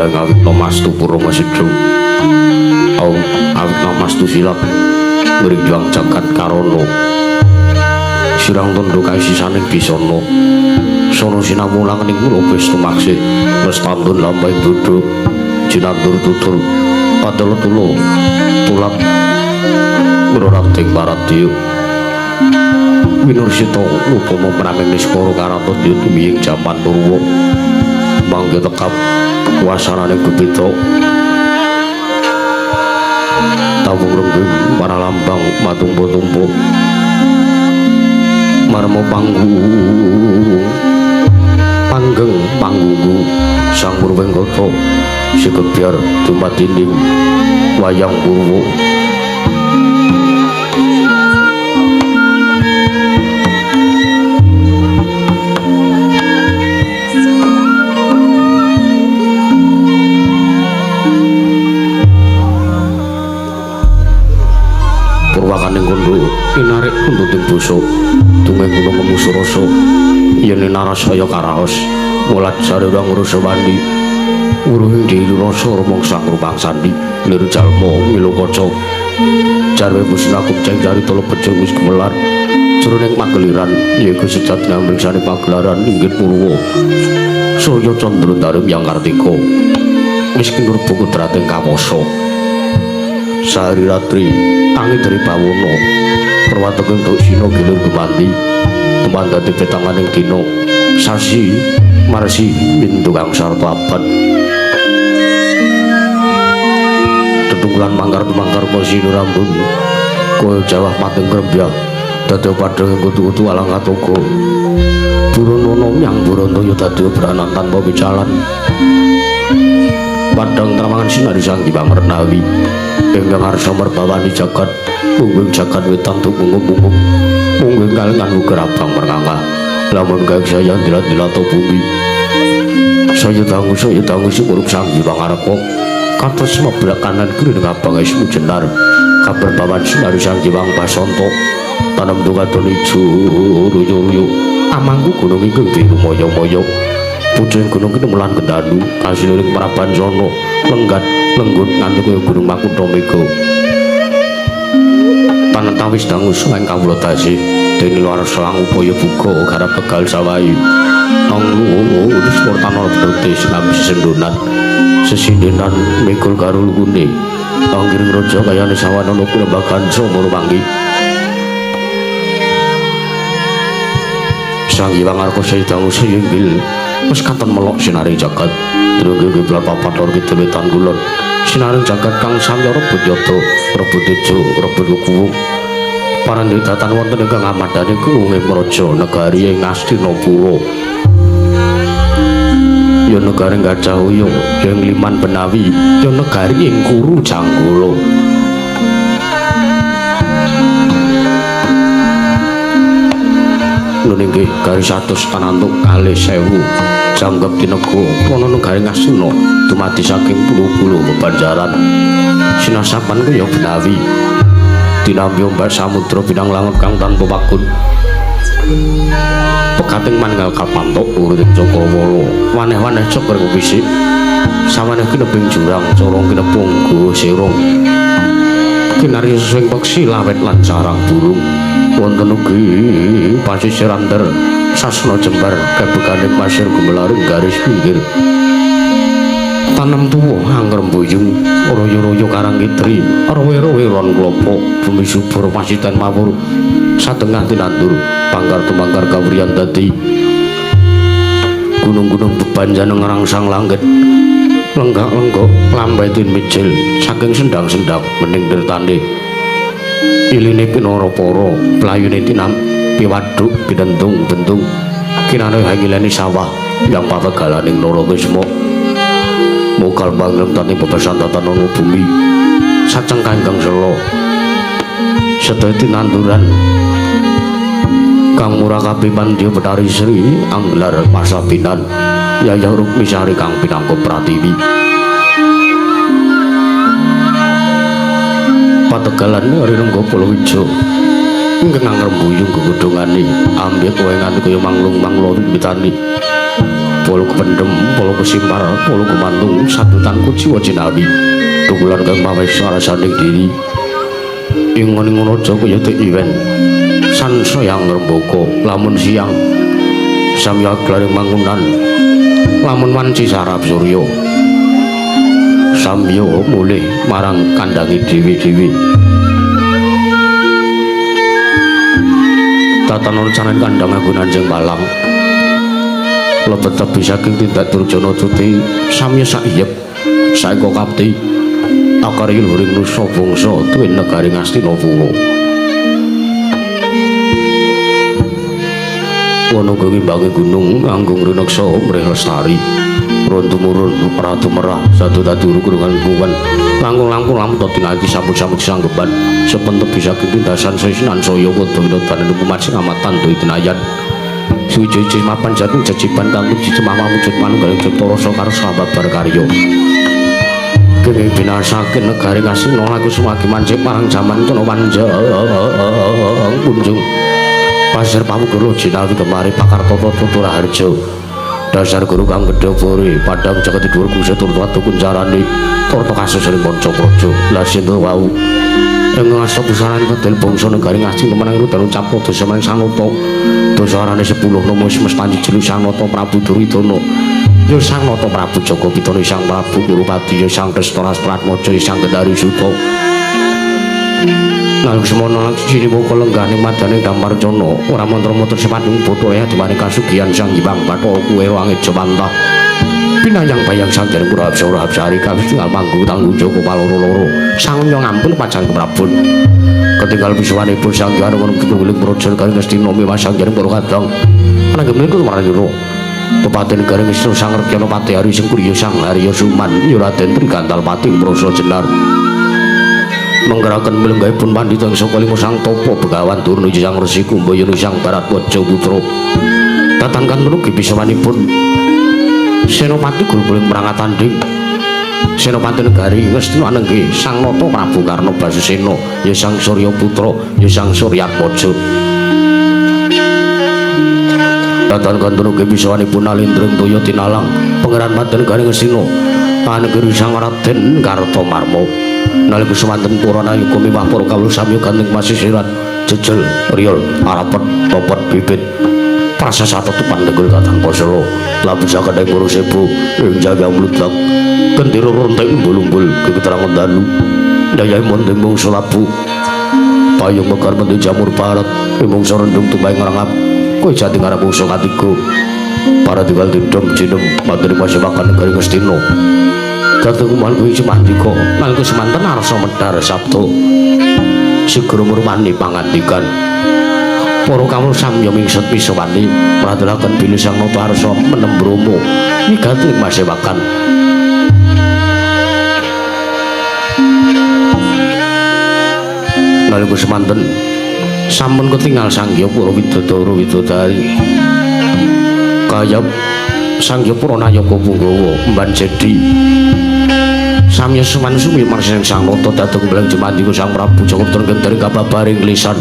Awit Mastu Purma Sidro awit Mastu Silap berjuang jagat karono sirang tondo kaisisaning bisono sono sinamulang ning kula wis tumaksih wis pantun lampah duduk jinandur tutur padahal tulo tulak ngurating paradya winursita upama prameng niskara karantos yen tuwiying jaman purwa mangke tekap wasanane bebeda tawung renggeng para lambang matumpo-tumpo marmo panggeng sang Purwenggata sikebyar dumadining wayang purwa purwakaning kondo inarik kuntuting basa tungeng kula ngemusu rasa yen narasaya karaos mulat sarira ngrusa wandi uruhing diri rasa romong sang rupang sandi lir jalma milo kaca jarwe musnakum ceng jari tolo bejo wis gemelar jroning mageliran yaiku sejat ngamriksane pagelaran inggih purwa saya candra darim yang kartika wis kinur buku drateng kamoso sehari ratri angin dari bawono perwatuk untuk sino gilir gumanti teman dadi petanganing dino sasi marsi bintu kang sarta abad tetunglan mangkar posino rambun koyo jawah mateng krembya dadi padha kutu-kutu alang katogo buronono yang burono yo dadi beranan tanpa bicalan padang tramangan sinari sang Hyang Mernawi ingkang arsa merbawani jagat mungguing jagat wetan tunggung-tunggung mungguing kalengan ugerabang merangkah lamun gaek saya dilat-dilato bumi saya tangu sumurup sang Hyang Arko katos meblak kanan kiri dengan abang esmu jenar kabar bawan sinari sang Hyang Basonto tanam dungadon ijo ruyo-ruyo amangku gunung ingkang biru moyo-moyo pucung gunung kenemulan kendanu kasiluring Praban sono lenggat lenggut nganti kaya gunung Makutha Mega panentawis dangus ing kawula tasih dene luar selang upaya buka garap tegal sawayi anglu wis portanol putih sinambi sendonan sesindenan mikul karo lungune anggiring raja kayane sawanana kulembagan somono mangki sang Hyang Arka sedang seyinggil wis katon melok sinari jagat drengge kiblat papat lor kidul wetan kulon sinari jagat kang samya rebut yata rebut ijo rebut kuwu parandhetatan wonten ingkang amadane kuwunging praja negari ing Astinapura ya negari Gajah Hoya ing Liman Benawi ya negari ing Kuru Janggala nunggih gari 100 tanantuk kalih 1000 janggep tinego ana negari Ngastina dumadi saking pulo-pulo bebanjaran sinasapan ku ya Benawi dinambi ombak samudra bidang langut kang tanpa pakun pekating manunggal kapantok uriting Cakrawala waneh-waneh ceker kepisik sawaneh kinebing jurang corong kinepung go serong kinarya sing peksi lawet lan sarang burung wonten ugi pasisiran ter sasna jembar kebekaning pasir gumelaring garis pinggir tanam tuwa angrembuyung royo-royo karang kitri rawe-rawe ron klopo bumi subur pasitan mawur satengah tinandur pangkar tumangkar kawriyan dadi gunung-gunung bebanjan ngerangsang langit lenggak-lenggok lambai tin mijil saking sendang-sendang mening dirtane iline pinara para playune tinam piwaduk binentung-bentung kinane hangilane sawah yang papegalaning Narakisma mokal bangrem tani bebasan tatanan bumi saceng kangkang selo sedaya tinanduran kang murakabi pandya Betari Sri anggelar pasabinan Yayah Rukmi Sari kang pinangka Pratiwi pategalan rirengga Palawija ingkang ngrembuyung gegudhongane ambek kowe nganti kaya manglung-manglo wiwitane polo kependhem polo kesimpar polo gumantung sadutanku jiwa jinawi tukulan kang mawis sarasane diri ing ngono aja kaya iwen sansaya ngrembaka lamun siang samya glaring mangunan lamun wanci sarap surya samya mulih marang kandangi dewi-dewi tatanan canen kandhang agunan jeng balang lebet tebi saking tindak durjana tuti samya saiyep saengka kapti akari luring nusa bangsa duwe negari Ngastinapura ana ngimbangi gunung anggung rineksa mrih lestari rontu murun ratu merah satu taturu kurungan buwan langkung-langkung lamun tinanti sampun-sampun sanggeban sepentep bisa kindasan sesinan saya wadana danen umat sing amat tandu tenayan suci-suci mapan jatuh jecipan kanggo cicemah wujud manunggaling cipta rasa karo sahabat berkarya kenging binasaken negari Ngastina laku sumagi mancik marang jaman tena wanjang kunjung pasir pamugara jinawi kemari pakartata Tuturaharja dasar guru kang gedhe puri padang jagat dhuwur kuset tur watu kuncarane torta kasus ring Pancapraja la sinten wau ing ngasta pusaran kedel bangsa negari Ngastina menang rudal campur dosa meneng Sanata dosarane 10 nama semestani jelu Sanata Prabu Duryudana ya Sanata Prabu Jaka Pitana Sang Prabu Kurupati ya Sang Kresna-Ratmaja ya Sang Gendari Suta naluk semono lan siji moko lenggahing madane Damarjana ora mantra-mantra sepatung bodho ya dimaring kasugihan Sang Hyang Bathara kuwe wangit Jepantah pinayang bayang Sang Hyang Purapsara Absari kawitingal manggung tanggung Joko paloro-loro sangya ngampun pacan keprabon ketinggal bisuwanipun Sang Hyang Wanung Kituwiling Praja kali Ngastina miwah Sang Hyang Para Kadang ananging menika maranyura Pepaten Negari Ngastina Sang Rekyana Pati Hari sing Kuriya Sang Harya Suman ya Raden Trigantal Pati Prasa Jenar menggerakan melenggaipun pandita saka lima sang topo Begawan Durna Sang Resi Kumbayana Sang Baratwaja Putra tatangkan menugi bisawanipun Senopati Gulguling Prangatanding Senopati Negari Ngastina anengge Sang Nata Prabu Karna Basusena ya Sang Surya Putra ya Sang Suryatmaja tatangkan menugi bisawanipun Alindring Toya Tinalang Pangeran Pati Negari Ngastina anengge Sang Raden Kartamarma nalika semanten purana yuga miwah para kawula samya gandeng masisiran jejel riyol arapet popot bibit prasasata tupan negul tatang pasala labu sakadeng para sebu ing jaga mlutak gendera rontek umbul-umbul keterangan dalu dayai mondeng mungsu labu payung mekar mendhe jamur parat mungsu rendung tumbang ngrangap kowe jati ngarep mungsu katiga para tinggal dindong jinem materi masyarakat negari Ngastina dateng kumal kuwi semandika nalika semanten arsa medhar sabda segera ngurmani pangandikan para kawula samya mingset pisawani pradelaken bilih Sang Nata arsa menem Brama wigati masewakan nalika semanten sampun ketingal Sang Hyang para widodara widodari kaya Sang Hyang Pranayaka Punggawa Mban Jedi samya suman sumi marsing Sang Nata dateng belang jemandika Sang Prabu Jaka Gendari kababaring lisan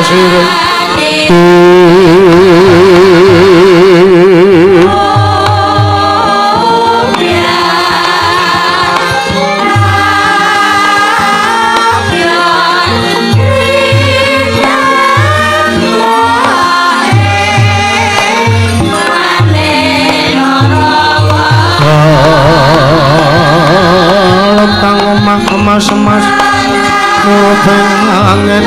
sirih emas-emas ngobeng angin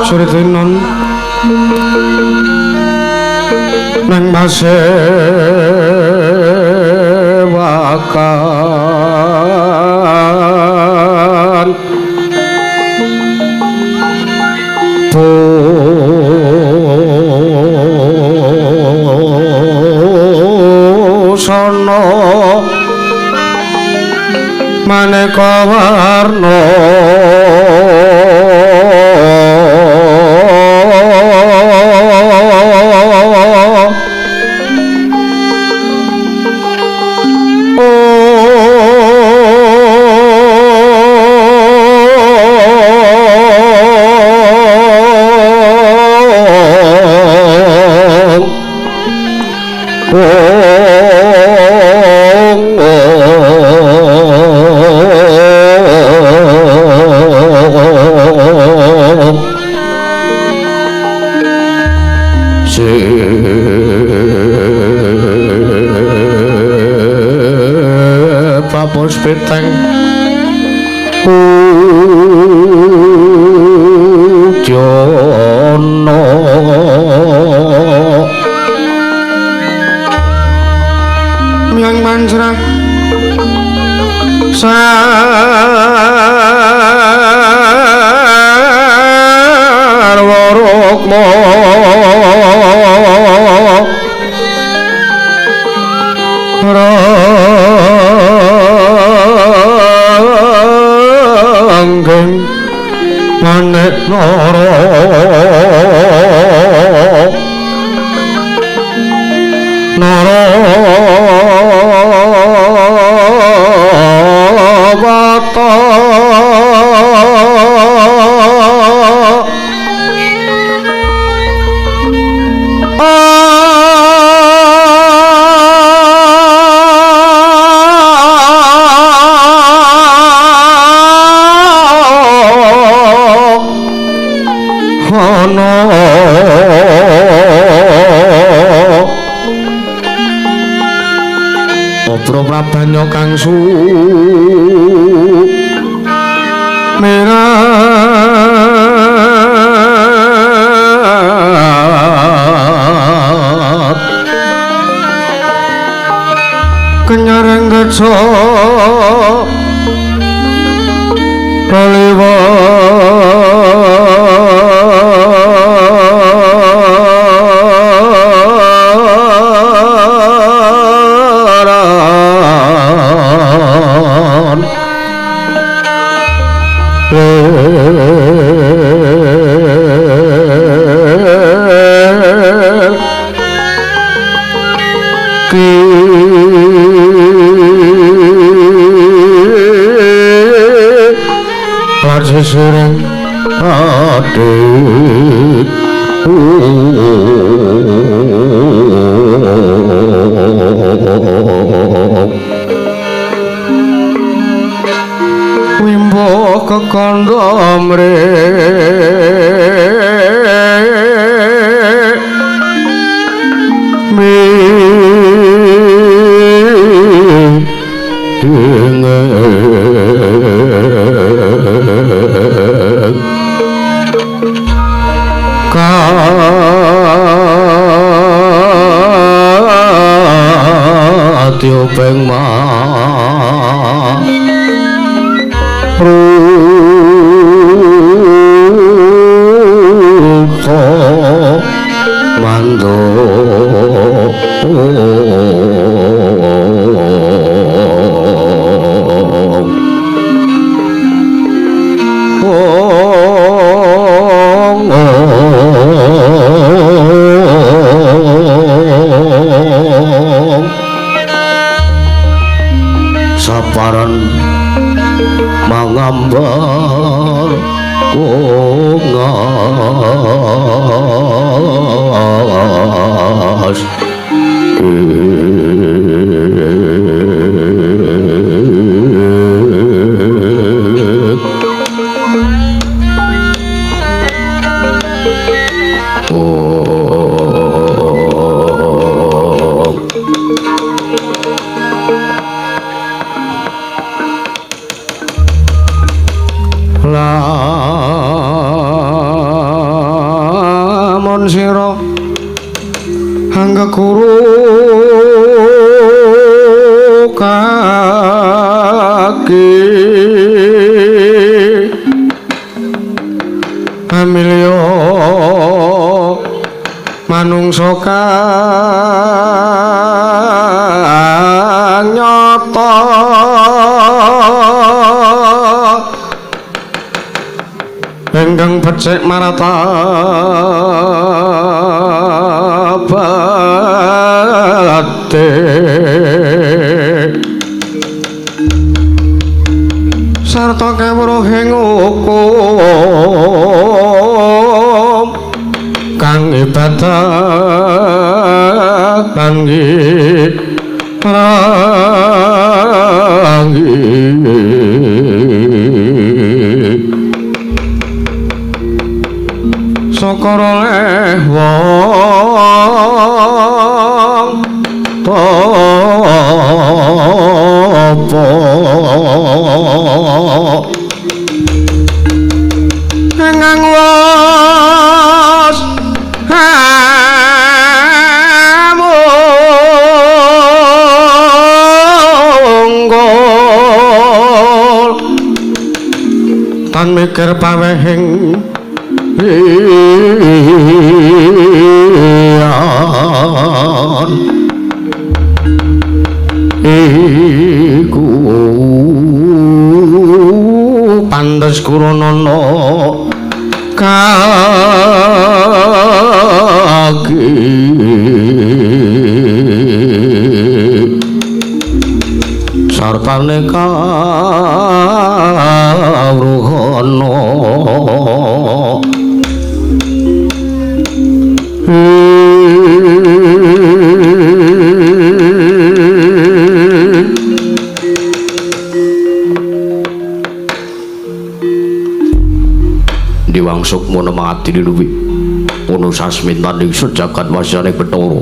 Suritinon nang masewakan busana maneka warna Puspiteng Ujono Miang Manjrah Sarwarukma Ranggeng manik nara Narawata Obro Prabanyo kang su merat kenyareng geco kaliwa Sesering adit Wimbo kekondom re mi katio peng ma ruko mando saparan mangambar kongas lamun sira hangga kuru kaki amilya manungsa kang nyata enggang becik martabate sarta kawruhing hukum kang ibadah kangge saka oleh wong tapa nang was amonggol tan mikir pawehing iku pantes kuronana kaki sartane kawruhana diwangsuk mono mati diluwi ono sasmintaning sejagat wasane Bathara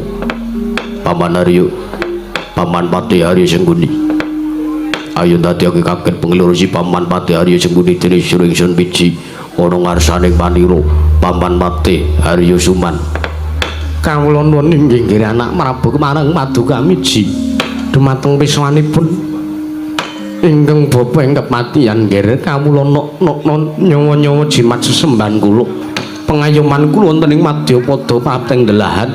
Paman Arya Paman Pati Arya Sengguni ayo dadekake kaget pengelurusi Paman Pati Arya Sengguni dene suring sun biji ana ngarsaning panira Paman Pati Arya Suman kawula nuwun inggih nggih anak Prabu kemareng paduka miji dumateng piswanipun ingkang bapa ing kematian nggih kawula nyawa-nyawa jimat sesembahan kula pengayoman kula wonten ing Madyapada pateng delahan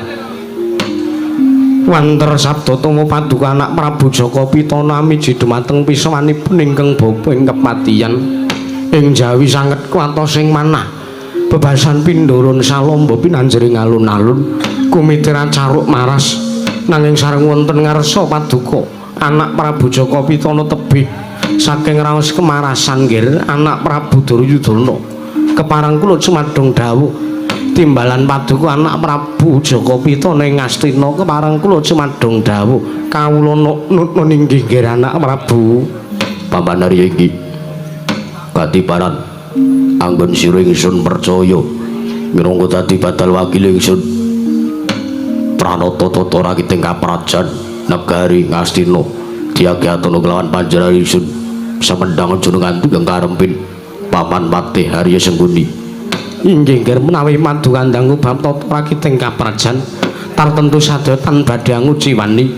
wanter sabda tama paduka anak Prabu Jaka Pitana miji dumateng piswanipun ingkang bapa ing kematian ing Jawi sanget kuwatos ing manah bebasan pindharan salamba pinanjering alun-alun kumitiran caruk maras nanging sareng wonten ngarsa paduka anak Prabu Jaka Pitana tebih saking raos kemarasan nggih anak Prabu Duryudana keparang kula cumadung dawuh timbalan paduka anak Prabu Jaka Pitana ing Astina kepareng kula cumadung dawuh kawula nun inggih nggih anak Prabu paman Arya iki katiparan anggon sira ingsun percaya minangka dadi batal wakil ingsun pranata tata rakiting kaprajan negari Ngastina diagyatana kelawan panjenengan ingsun samendang jenengan tunggang karempin paman Patih Arya Sengguni inggih nggih menawi madu kandhang bab tata rakiting kaprajan tartentu sadotan badhe nguji wani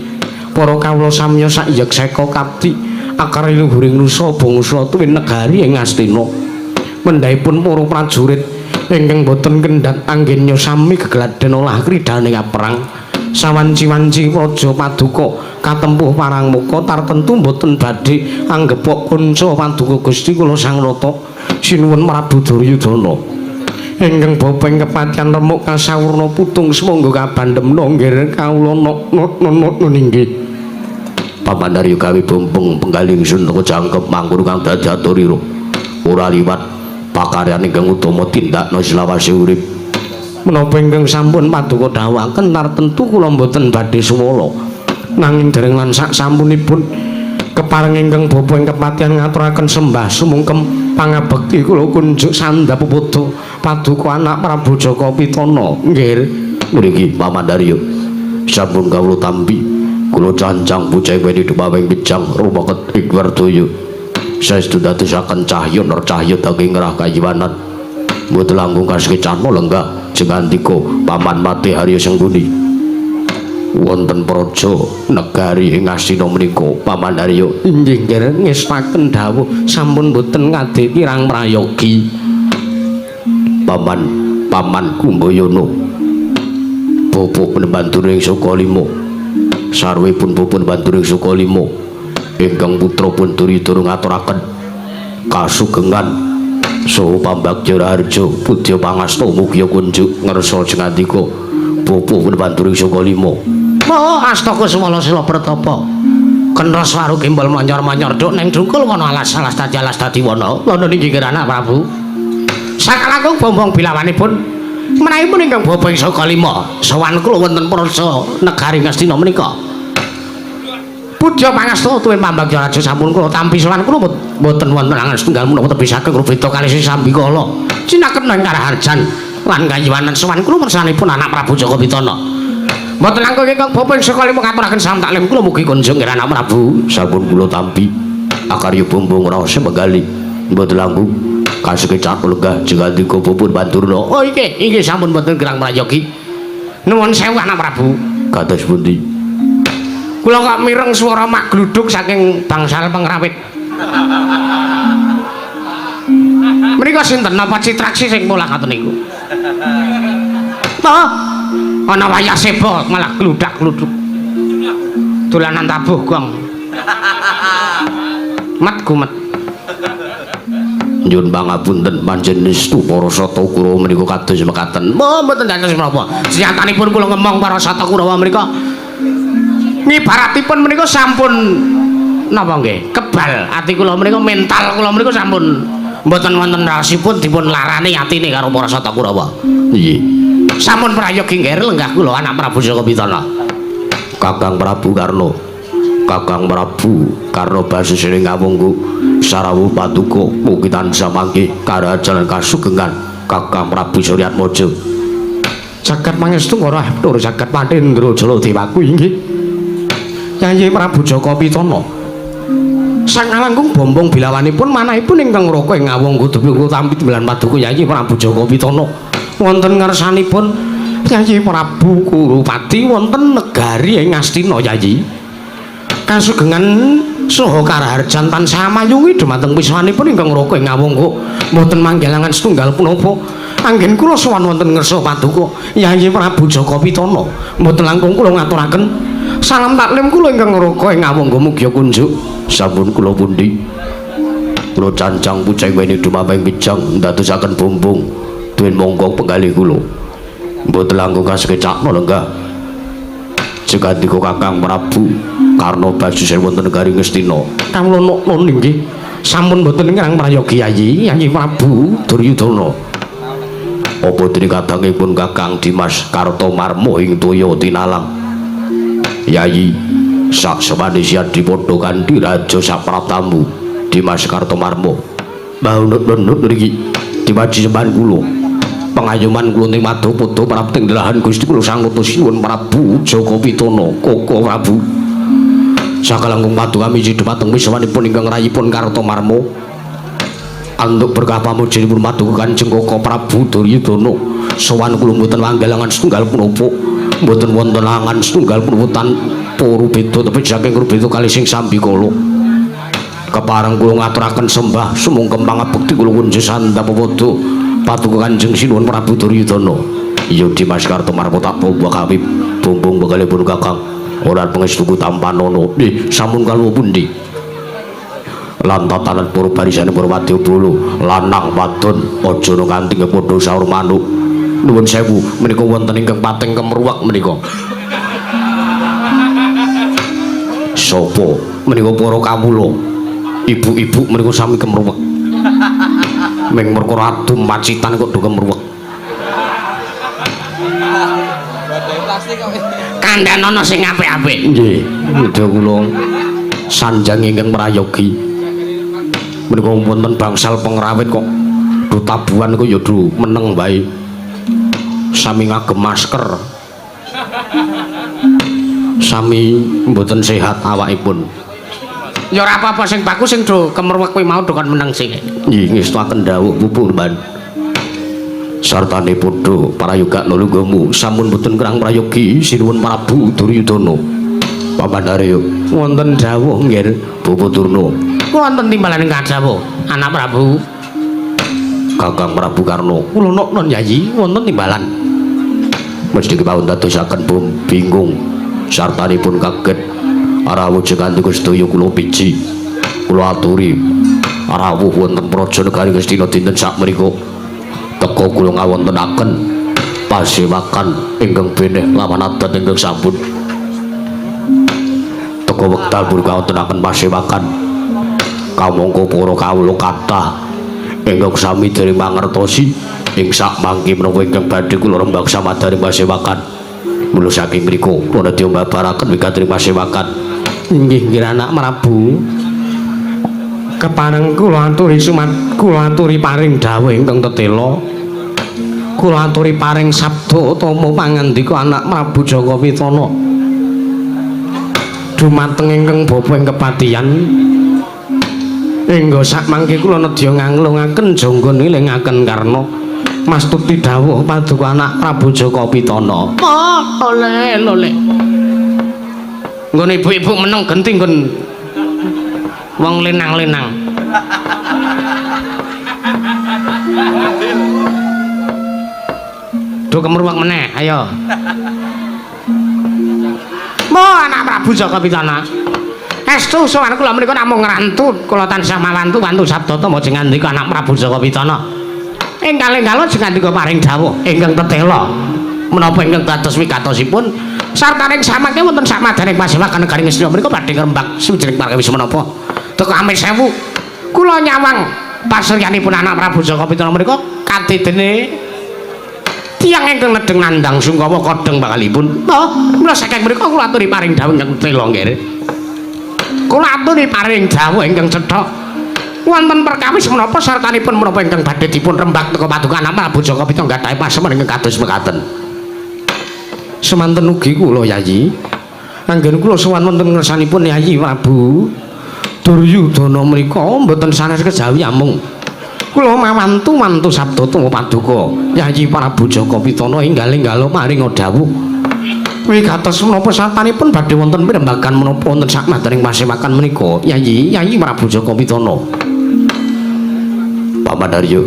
para kawula samya sak yekseka kapti akar luhuring nusa bangsa tuwin negari ing Astina mendhaipun para prajurit ingkang boten kendhat anggen nyosami gegladen olah kridane kaperang sawanci-wanci Raja Paduka katempuh parang muka tartentu boten badhe anggepok kanca Paduka Gusti kula Sang Rata sinuwun Prabu Duryudana ingkang bopeng kepatihan remuk kasawurna putung semangga kabandhemna nggih kawula nun inggih paman Arya gawe bombong penggaling sun jangkep mangkur kang dadi aturira ora liwat pakaryan ingkang utama tindakna selawase urip menapa ingkang sampun paduka dawuhaken tartentu kula mboten badhe suwala nanging dereng lan sak sampunipun kepareng ingkang bapa ing kepatihan ngaturaken sembah sumungkem pangabekti kula kunjuk sandhap putra paduka anak Prabu Jaka Pitana nggih mriki paman Arya sampun kawula tampi kula cancang pucai wedi dumawing bijang rumaket ing wardaya saestu dadosaken cahya nur cahya daging ngrah kayiwanan mboten langkung kasekecana lenggah jengandika paman Patih Arya Sengguni wonten praja negari ing Astina menika paman Arya inggih ngestaken dawuh sampun boten ngade kirang prayogi paman Kumbayana bapa penembanturing Sukalima sarwipun pupun banturing Sukalima ingkang putra pun Duryudana ngaturaken kasugengan saha pambagya harja pudya pangasta mugia kunjuk ngersa jengandika bapa pun banturing Sukalima astaga semala sila pertapa kenros waru gimbal manyor-manyor duk ning dungkul wana alas-alas dadi wana lana inggih anak Prabu sakalangkung bombong bilawanipun menahipun ingkang bapa ing Sukalima sowan kula wonten prasa negari Ngastina menika pudya pangasta tuwin pambagya raja sampun kula tampi sowan kula mboten wonten angen setunggal menapa tebih saking rubeda kalih sambikala cinaken ing Karaharjan lan kayiwanan sowan kula mersanipun anak Prabu Jaka Pitana mboten langkung ingkang bapa ing Sukalima ngaturaken salam taklim kula mugi kunjung nggih anak Prabu sampun kula tampi akarya bumbung raos menggali mboten langkung kasekecak lenggah jengandika pupun banturna oh inggih sampun boten kirang prayogi nuwun sewu anak Prabu kados pundi kula kok mireng swara mak gluduk saking bangsal pengrawit menika sinten napa Citraksi sing pola ngoten niku toh ana wayah seba malah gludak-gluduk dolanan tabuh gong mat gumet nyuwun pangapunten panjenengan para Sata Kurawa menika kados mekaten. Mboten dados menapa. Senyatanipun kula ngomong para Sata Kurawa menika ngibaratipun menika sampun napa nggih? Kebal ati kula menika mental kula menika sampun mboten wonten rasipun dipun larani atine karo para Sata Kurawa. Nggih. Sampun prayogi nggih lenggah kula anak Prabu Jaka Pitana. Kakang Prabu Karna. Kakang Prabu Karna basisane ngawungku sarawuh paduka mugi tansah mangke karajan kasugengan Kakang Prabu Suryatmaja jagat pangestu ora tur jagat Pandhendra Jala Dewaku inggih Yayi Prabu Jaka Pitana sang langkung bombong bilawanipun manahipun ingkang raka ing ngawungku depi tampi timbalan paduka Yayi Prabu Jaka Pitana wonten ngarsanipun Yayi Prabu Kurupati wonten negari ing Astina Yayi kasugengan saha Karaharjan tansah mayungi dumateng wiswanipun ingkang raka ing ngawungku mboten manggilangan setunggal punapa anggen kula sowan wonten ngersa paduka Yayi Prabu Jaka Pitana mboten langkung kula ngaturaken salam taklim kula ingkang raka ing ngawungku mugi kunjuk sampun kula pundi kula cancang puceng weni dumameng bijang ndadosaken bumbung duwin monggo penggalih kula mboten langkung kasekecakna lenggah jengandika Kakang Prabu Karna basisane wonten negari Ngastina kawula nun inggih sampun boten kirang prayogi Yayi Prabu Duryudana apa dene kadangipun Kakang Dimas Kartomarmo ing toya tinalang Yayi sak semanisian dipodo kanthi raja sapratamu Dimas Kartomarmo baunut-unut niki dimaji sembahan kula pengayuman kula ning Madopada prapting delahan Gusti kula sang utus nyuwun Prabu Joko Pitana Koko Prabu sakalangkung paduka miji dhumateng wiswanipun ingkang rayipun Kartomarmo anduk berkah pamujinipun paduka Kanjeng Koko Prabu Duryudana sowan kula mboten wanggelangan setunggal punapa mboten wonten langan setunggal punapa tanpa rubeda tapi saking rubeda kali sing sambikala kepareng kula ngaturaken sembah sumungkem pangabekti kula wunjuk sandapada paduka Kanjeng Sinuwun Prabu Duryudana iya Dimas Kartomarmo tak bawa kawit bumbung bekalipun Kakang ora pangestuku tampanono sampun kalih pundi lantatanan para barisane para wadyabala lanang wadon aja ana kanthi padha saur manuk nuwun sewu menika wonten ingkang pating kemruwak menika sapa menika para kawula ibu-ibu menika sami kemruwak ming perkara adu macitan kok do kemruwak kandhanono sing apik-apik nggih nedha kula sanjang ingkang merayogi menika wonten bangsal pengrawit kok do tabuhan kok ya do meneng bae sami ngagem masker sami mboten sehat awakipun ya ora apa-apa sing bagus sing do kemruwek kuwi mau do kan meneng sing nggih ngestaken dawuh pupuh ban sartane padha prayoga nulunggamu sampun mboten kirang prayogi sinuwun Prabu Duryudana pamandarya wonten dawuh nggih Bapak Durna wonten timbalan ingkang dawuh anak Prabu Kakang Prabu Karna kula non Yayi wonten timbalan mesti kepawon dadosaken bingung sartanipun kaget rawuh kanthi sedaya kula piji kula aturi rawuh wonten praja negari Ngastina dinten sakmenika teka kula ngawontenaken pasewakan ingkang beneh lawan adat ingkang sampun teka wekdal pun kawontenaken pasewakan kamangka para kawula kathah ingkang sami dereng mangertosi ing sak mangke menapa ingkang badhe kula rembag samadaring pasewakan mula saking mriku kula nedya mbabaraken wigatring pasewakan inggih nggih anak Prabu kepareng kula aturi kula aturi paring dawuh ingkang tetela kula aturi paring sabda utama pangandika anak Prabu Joko Pitana dumateng ingkang bapa ing kepatihan engga sak mangke kula nedya nganglungaken jangga nilingaken karna mastuti dawuh paduka anak Prabu Joko Pitana oleh nggone ibu-ibu meneng genti nggon wong lenang-lenang do kemruwak meneh ayo mo anak Prabu Joko Pitana estu sowan kula menika namung ngrantut kula tansah mawantu sabda tama jeng ngandika anak Prabu Joko Pitana ing kalih-kalih jeng ngandika paring dawuh ingkang tetela menapa ingkang dados wigatosipun sartaning samangke wonten samadaning pasewakan negari Ngastina menika badhe ngrembak suwijining perkawis menapa teka amin sewu kula nyawang pasuryanipun anak Prabu Joko Pitana menika kanthi dene tiyang ingkang nedeng nandhang sungkawa kodheng bakalipun mula saking mriku kula aturi paring dawuh ingkang tela nggih kula aturi paring dawuh ingkang cetha wonten perkawis menapa sartanipun menapa ingkang badhe dipun rembak teka paduka anak Prabu Joko Pitana gadhahi pasemon ingkang kados mekaten semanten ugi kula Yayi anggen kula sowan wonten ngersanipun Yayi Prabu Duryudana mriku mboten sanes kejawi amung kula mawantu sabda tuma paduka Yayi Prabu Joko Pitana enggal-enggal maring dawuh wigatos menapa sartanipun badhe wonten pirembagan menapa wonten sakmadaning pasewakan menika Yayi Prabu Joko Pitana pamandarya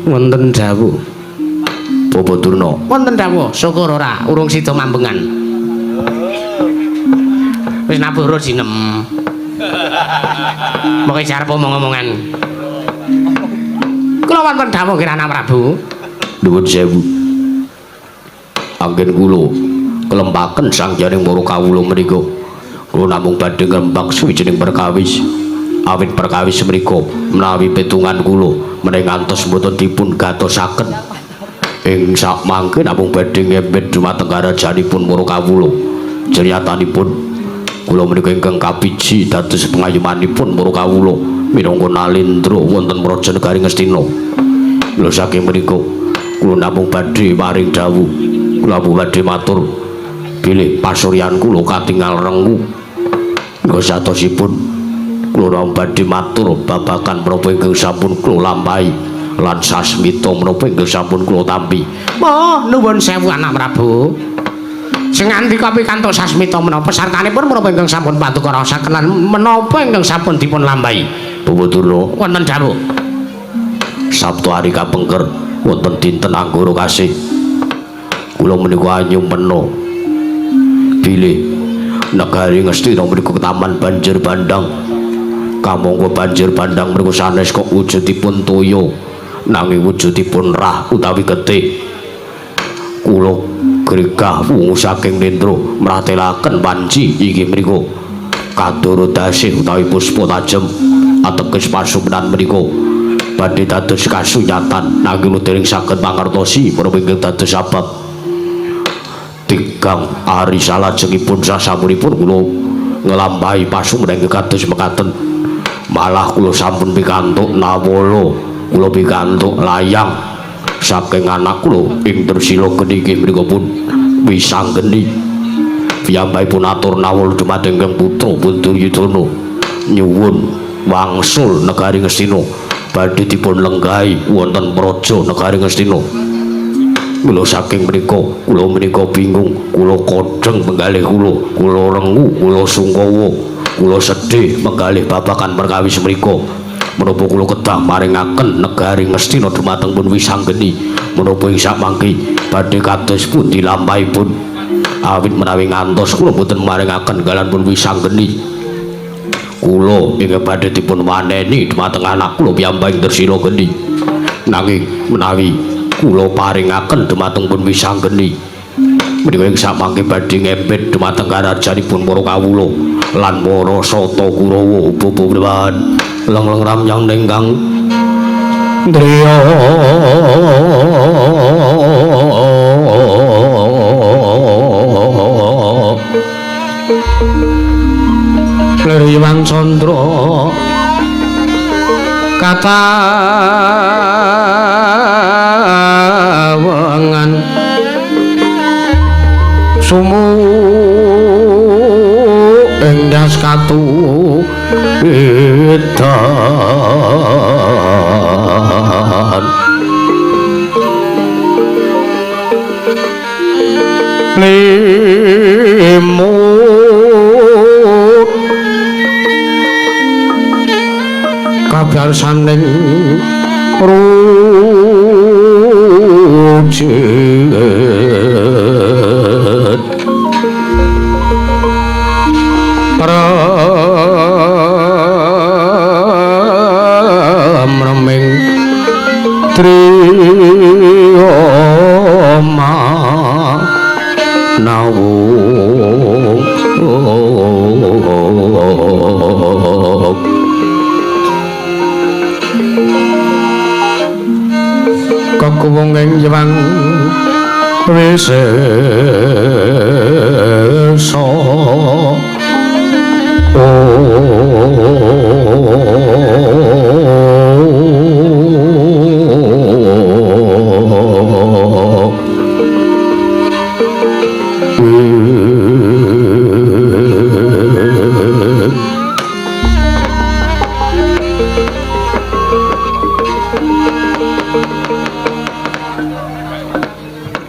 wonten dawuh Bapak Durna wonten dawuh syukur ora urung sida mambengan wis nabuh sinem mengke jarep omong-omongan kula wonten dawuh kira anak Prabu nuwun sewu anggen kula kelembaken sangjaning para kawula menika kula namung badhe ngrembak suwijining perkawis awit perkawis menika menawi petungan kula menawi ngantos mboten dipun gatosaken ing sakmangke namung badhe ngempet dumateng karajanipun para kawula. Criyatanipun kula menika ingkang kapiji dados pengayumanipun para kawula minangka Nalendra wonten Praja Negari Ngastina. Lha saking menika kula namung badhe maring dawuh, kula badhe matur bilih pasuryan kula katingal rengu. Nggo satosipun kula namung badhe matur babagan menapa ingkang sampun kula lampahi lan sasmita menapa ingkang sampun kula tampi. Mo nuwun sewu anak Prabu. Sing ngandika pikantuk sasmita menapa sartanipun menapa ingkang sampun paduka rasaken lan menapa ingkang sampun dipun lampahi. Bawadura Wonten dawuh. Sabtu hari kapengker wonten dinten Anggara Kasih. Kula menika anyumpena bilih negari Ngastina menika taman banjir bandang. Kamangka banjir bandang menika sanes kok wujudipun toya nanging wujudipun rah utawi getih. Kula gregah wungu saking Nendra mratelaken panci inggih menika kadoro dasih utawi puspa tajem ateges pasumenan menika badhe dados kasunyatan nanging dereng saged mangertosi menapa ingkang dados sabab tigang ari salajengipun sasampunipun kula nglampahi pasumenan kados mekaten. Malah kula sampun pikantuk nawala, kula pikantuk layang saking anak kula ing Tresila Geni inggih menika pun Wisanggeni. Piyambakipun atur nawala dumateng ingkang putra Duryudana nyuwun wangsul negari Ngastina badhe dipun lenggahi wonten Praja Negari Ngastina. Kula saking menika kula menika bingung, kula kodheng penggalih kula rengu, kula sungkawa, kula sedih penggalih babagan perkawis menika. Menapa kula kedah maringaken negari Ngastina dumateng pun Wisanggeni menapa ing samangke badhe kados pundi lampahipun awit menawi ngantos kula boten maringaken galan pun Wisanggeni kula ingkang badhe dipun waneni dumateng anak kula piyambak Tresila Geni. Nanging menawi kula paringaken dumateng pun Wisanggeni menika ing samangke badhe ngempet dumateng karajanipun para kawula lan para sata Kurawa upa-upawan leng-leng ramyang ningkang driya Leriwang Candra katawangan sumu endas katu edan limut kabar saning rujet remeng triyoma nawung kakuwunging yewang wisesa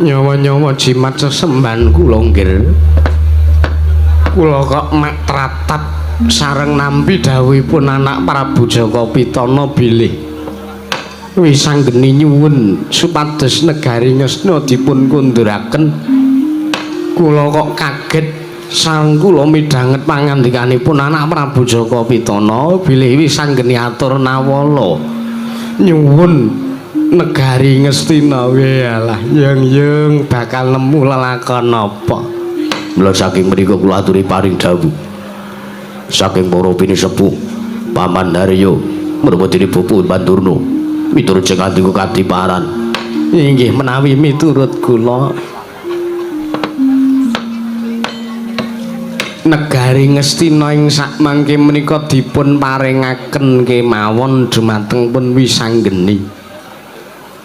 nyawa-nyawa jimat sesemban kula nggih. Kula kok mek tratap sareng nampi dawuhipun anak Prabu Jaka Pitana bilih Wisanggeni nyuwun supados negari Ngastina dipun kunduraken. Kula kok kaget sareng kula midhanget pangandikanipun anak Prabu Jaka Pitana bilih Wisanggeni atur nawala nyuwun negari Ngastina. Walah yung bakal nemu lelakon apa. Mula saking menika kula aturi paring dawuh saking para pinisepuh Paman Harya menapa dene Bapak Bandurna miturut sing kandika kadiparan Inggih menawi miturut kula negari Ngastina ing sakmangke menika dipun paringaken kemawon dumateng pun Wisanggeni.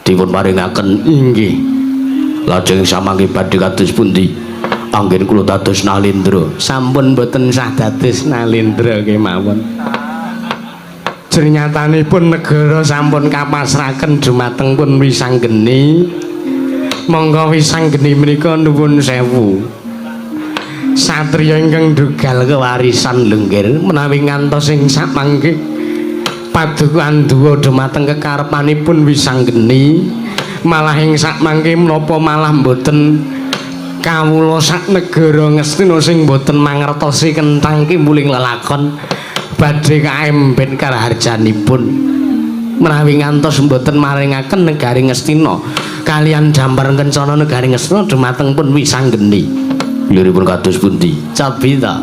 Dipun paringaken inggih. Lajeng samangke badhe kados pundi? Anggen kula dados Nalendra. Sampun boten sah dados Nalendra kemawon. Jernyatanipun negara sampun kapasrahaken dumateng pun Wisanggeni. Monggo Wisanggeni menika nuwun sewu. Satriya ingkang dugal kewarisan lenggir menawi ngantos ing samangke padukan duwa dumateng kekarepanipun Wisanggeni malah ing samangke menapa malah mboten kawula sak negara Ngastina sing mboten mangertosi kentang kimuling lelakon badhe kaembet karaharjanipun menawi ngantos mboten maringaken negari Ngastina kalian Dambar Kencana negari Ngastina dumateng pun Wisanggeni. Liripun kados pundi? Cobi ta.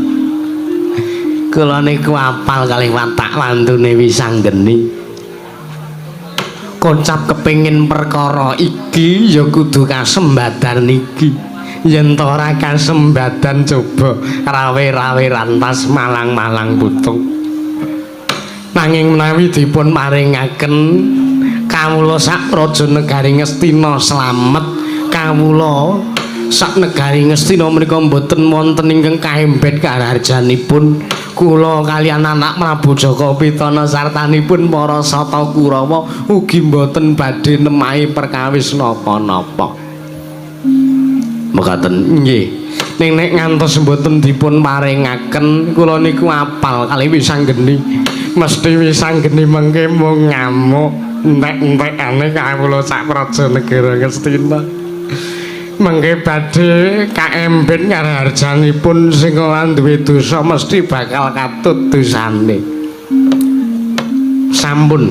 Kula niku apal kalih watak wantune Wisanggeni. Kocap kepengin perkara iki ya kudu kasembadan iki. Yen ora kasembadan coba rawe-rawe rantas malang-malang putung. Nanging menawi dipun maringaken kawula sak praja negari Ngastina slamet kawula sak negari Ngastina menika mboten wonten ingkang kaembet karaharjanipun kula kaliyan anak Prabu Jaka Pitana sartanipun para Sata Kurawa ugi mboten badhe nemahi perkawis napa-napa. Mekaten nggih. Ning nek ngantos mboten dipun paringaken kula niku apal kalih Wisanggeni. Mesti Wisanggeni mengke mung ngamuk entek-entekane kawula sak praja negara Ngastina. Mengke badhe kaembet karaharjanipun sing ora duwe dosa mesti bakal katut dosane. Sampun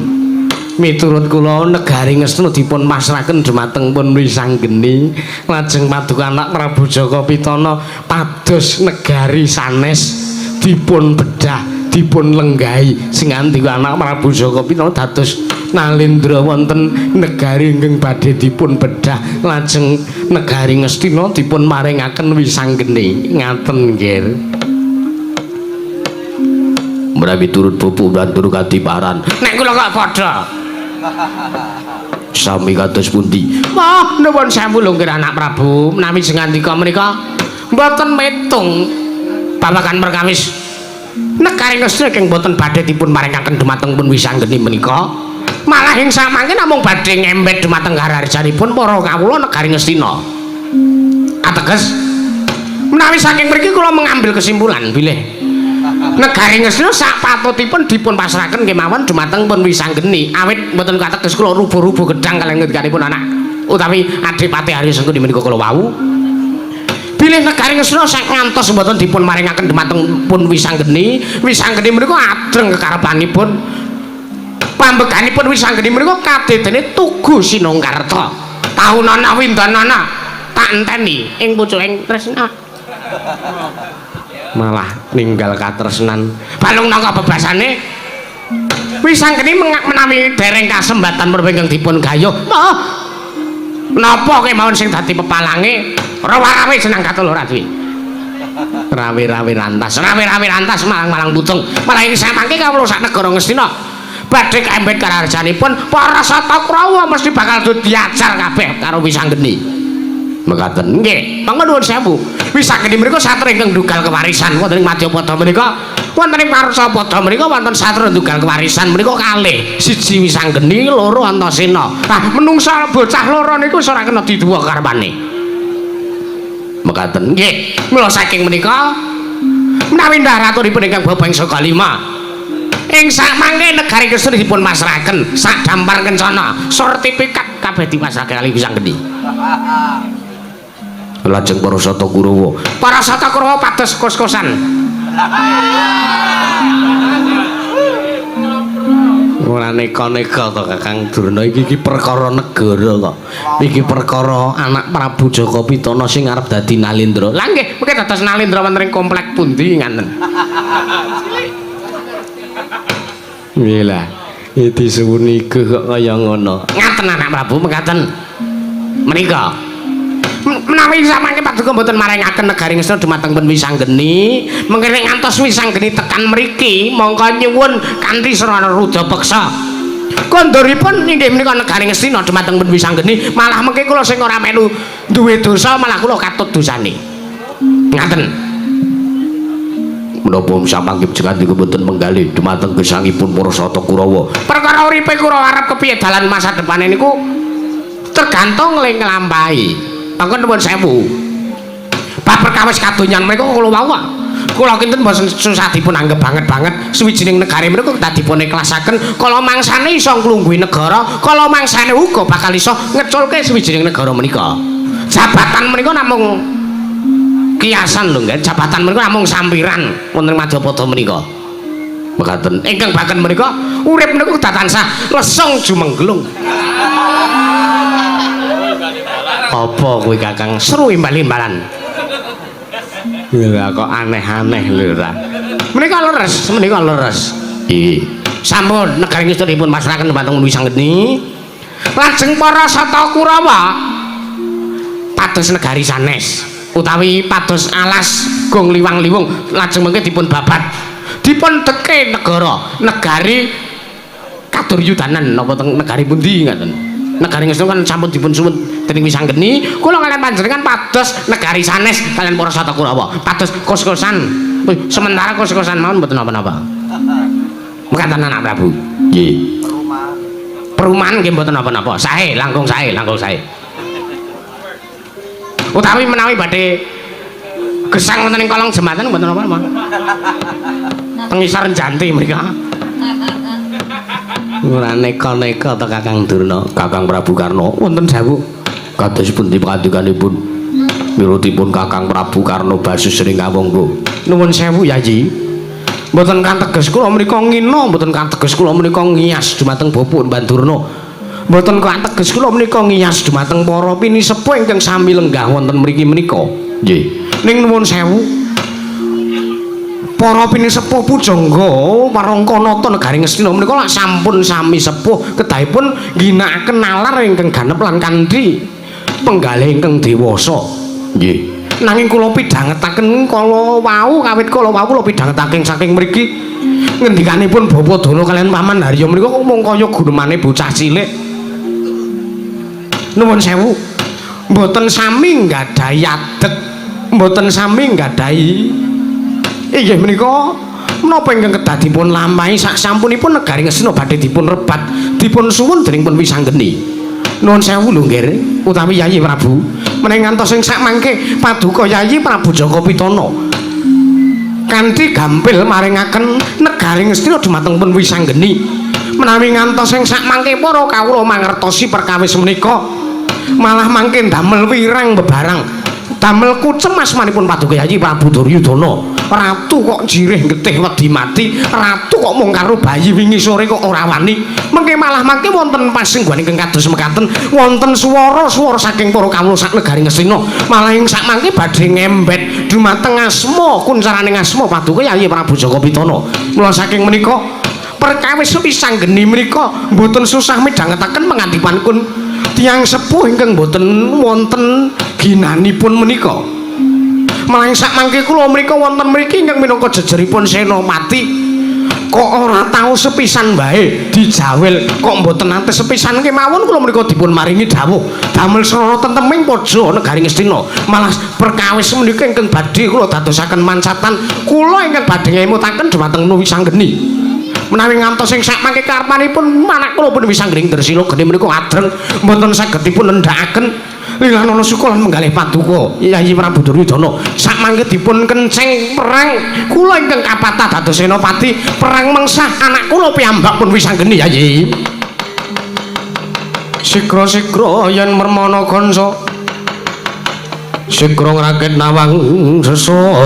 miturut kula negari Ngastina dipun pasrahaken dumateng pun Wisanggeni lajeng paduka anak Prabu Jaka Pitana pados negari sanes dipun bedah dipun lenggahi sing andika anak Prabu Jaka Pitana dados Nalendra wonten negari ingkang badhe dipun bedah lajeng negari Ngastina dipun maringaken Wisanggeni ngaten nggih. Menawi turut pupu dan turut kadiparan nek kula kok padha sami kados pundi? Wah nuwun sewu nggih anak Prabu menawi sing andika menika mboten metung babagan perkawis negari Ngastina ingkang mboten badhe dipun maringaken dumateng pun Wisanggeni menika malah ing samangke namung badhe ngembet dumateng karaharjanipun para kawula negari Ngastina. Ateges menawi saking mriki kula mengambil kesimpulan bilih negari Ngastina sak patutipun dipun pasrahaken kemawon dumateng pun Wisanggeni awit mboten kateges kula rubuh-rubuh gedang kaliyan ngendikanipun anak utawi Adipati Arya Sengkuni menika kula wau bilih negari Ngastina sak ngantos mboten dipun maringaken dumateng pun Wisanggeni menika adreng kekarepanipun pambeganipun Wisanggeni menika kadhetene Tugu Sinongkarta taunana windanana tak enteni ing pucuking tresna malah ninggal katresnan balung nangka bebasane Wisanggeni menawi dereng kasembatan menapa ingkang dipun gayuh napa kemawon sing dadi pepalange rawe-rawe senang katul ora duwe rawe-rawe rantas malang-malang putung malah ing samangke kawula sak negara Ngastina badhe kaembet karaharjanipun para Sata Kurawa mesti bakal diajar kabeh karo Wisanggeni. Mekaten nggih, mangga nuwun sewu. Wisanggeni menika satra ingkang dugal kewarisan wonten ing Madyapada menika, wonten ing Parsapada menika wonten satra dugal kewarisan menika kalih. Siji Wisanggeni, loro Antasena. Nah, menungsa bocah loro niku ora kena diduwa karepane. Mekaten nggih, mula saking menika menawi ndaraturipun ingkang Babang Sagalima ing samangke negari Ngastina dipun masrahaken sak Dambar Kencana sertifikat kabeh dipasrahke kali Wisanggeni. Lajeng para Sata Kurawa pados kos-kosan ora neka-neka to Kakang Durna iki perkara negara kok iki perkara anak Prabu Jaka Pitana sing arep dadi Nalendra. Lah nggih mengke dados Nalendra wonten ing komplek pundi ngaten. Nggih lah, iki suwuni kok kaya ngono. Ngaten anak Prabu mekaten. menika menawi samangke paduka mboten maringaken negari Ngastina dumateng pun Wisanggeni mengke nek ngantos Wisanggeni tekan mriki mongko nyuwun kanthi sarana rudha beksa kondoripun inggih menika negari Ngastina dumateng pun Wisanggeni malah mengke kula sing ora melu duwe dosa malah kula katut dosane ngaten menapa samangke jengati kepunten menggali dumateng gesangipun para sata Kurawa perkara uripe Kurawa arep kepiye dalan masa depane niku tergantung ling nglampahi mangkon nuwun sewu bab perkawis kadonyan menika kula wau kula kinten mboten susah dipun anggap banget suwijining negari menika tak dipun ikhlasaken kala mangsane iso nglungguhi negara kala mangsane uga bakal iso ngeculke suwijining negara menika jabatan menika namung kiasan lho nggih jabatan menika namung sampiran wonten Madyapada menika mekaten ingkang baken menika urip niku tansah lesung jumenglung apa kuwi Kakang seru imbal-imbalan lha kok aneh-aneh lho ra menika leres iki sampun negari Ngastina dipun pasrahaken dumateng Wisanggeni lajeng para sata Kurawa pados negari sanes utawi pados alas gong liwang-liwung lajeng mengke dipun babat dipun teke negari Kaduryudanan napa teng negari pundi ngaten negari Ngastina kan sampun dipun suwun dening Wisanggeni kula kalian panjenengan pados negari sanes kalian para sata Kurawa pados kos-kosan sementara kos-kosan mawon mboten napa-napa mekaten anak Prabu nggih perumahan nggih mboten napa-napa sae langkung sae utawi menawi badhe gesang wonten ing kolong jembatan mboten napa-napa teng isor Janti mriki ora neka-neka to Kakang Durna Kakang Prabu Karna wonten dawuh kados pundi pangandikanipun mirutipun Kakang Prabu Karna Basusring Kamangka nuwun sewu Yayi mboten kateges kula menika ngina mboten kateges kula menika ngias dumateng Bapak Mbah Durna mboten kateges kula menika ngias dumateng para pinisepuh ingkang sami lenggah wonten mriki menika nggih ning nuwun sewu para pinisepuh pujangga warangkanata negari Ngastina menika lak sampun sami sepuh kedahipun ginakaken nalar ingkang ganep lan kanthi penggalih ingkang dewasa nggih nanging kula pidhangetaken kala wau kawit kala wau kula pidhangetaken saking mriki ngendikanipun Bapak Dana kalian Paman Harya menika mung kaya gunemane bocah cilik nuwun sewu mboten sami nggadahi adet mboten sami nggadahi inggih menika menapa ingkang kedah dipun lampahi sak sampunipun negari Ngastina badhe dipun rebat dipun suwun dening pun Wisanggeni nuwun sewu lho nggih utawi Yayi Prabu meneh ngantos ing sak mangke paduka Yayi Prabu Jaka Pitana kanthi gampil maringaken negari Ngastina dumateng pun Wisanggeni menawi ngantos ing sak mangke para kawula mangertosi perkawis menika malah mangke damel wirang bebarang damel kucem asmanipun paduka Yayi Prabu Duryudana ratu kok jirih getih wedi mati ratu kok mung karo bayi wingi sore kok ora wani mengke malah mangke wonten pasingguhan ingkang kados mekaten wonten swara-swara saking para kawula sak negari Ngastina malah ing sak mangke badhe ngembet dumateng asma kuncaraning asma paduka Yayi Prabu Jaka Pitana mula saking menika perkawis Wisanggeni menika mboten susah midhangetaken pengandipanipun tiyang sepuh ingkang mboten wonten ginanipun menika malah sak mangke kula mrika wonten mriki ingkang minangka jejeripun Senopati kok ora tau sepisan wae dijawel kok mboten nate sepisan kemawon kula mrika dipun maringi dawuh damel srana tenteming pojo negari Ngastina malah perkawis menika ingkang badhe kula dadosaken mancatan kula ingkang badhe ngemutaken dumateng Wisanggeni menawi ngantos sing sak mangke karepanipun anak kula pun Wisanggeni Dresila geni menika adreng mboten saged dipun nendhakaken Lilanana suka lan menggalih paduka Yayi Prabu Duryudana sak mangke dipun kenceng perang kula ingkang kapatah dados senopati perang mengsah anak kula piyambak pun Wisanggeni Yayi sigra-sigra yen mermana kansa sigra ngrakit nawang sesangga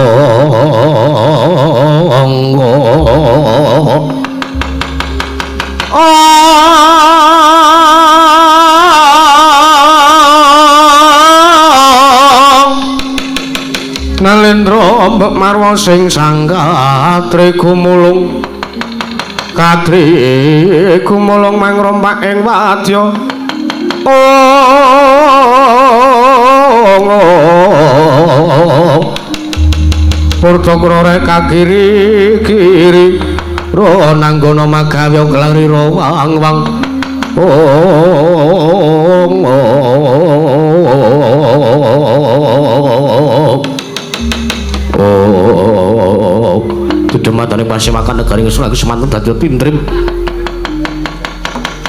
Nalendra mbek marwa sing sanggatri gumulung katri gumulung mangrompak ing wadya Purtokro rek kiri ro nanggono magawe glari ro wang-wang Dematane Pasewakan negari Sulaki semanten dadi pintrim.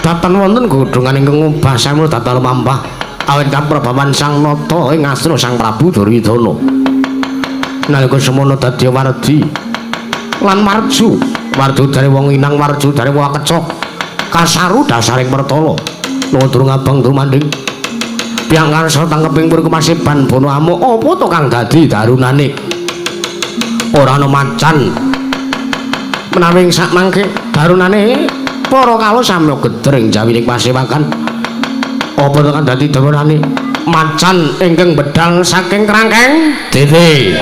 Tatan wonten godhongan ingkang basamu tata lumampah awit kaprabawan Sang Nata ing asra Sang Prabu Duryudana. Nalika semono dadi wardi lan marju. Wardu dari wong inang, warju dari wong kecok. Kasaru dasaring pertala. Nuwun durung abang tumanding. Piyang karsa tangkeping pur kemasiban bono amuk apa to kang dadi darunane? Ora ana macan. Menawi sak mangke darunane para kala sami gedring jawining Pasewakan. Apa to kang dadi darunane? Macan ingkang bedal saking krangkeng dene.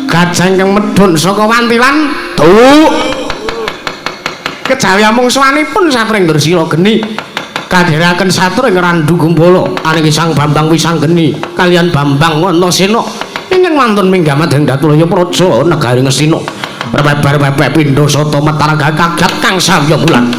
Gajah ingkang medhun saka wantilan tuh. Kejawi amung sawanipun sapring Dursila geni kadhiraken satur ing Randu Gumbala aning Sang Bambang Wisanggeni kaliyan Bambang Antasena ingkang mantun minggamat ing Datulaya Praja negari Ngastina. Rebar-rebar pindha sata metaraga kagat kang samya bulan.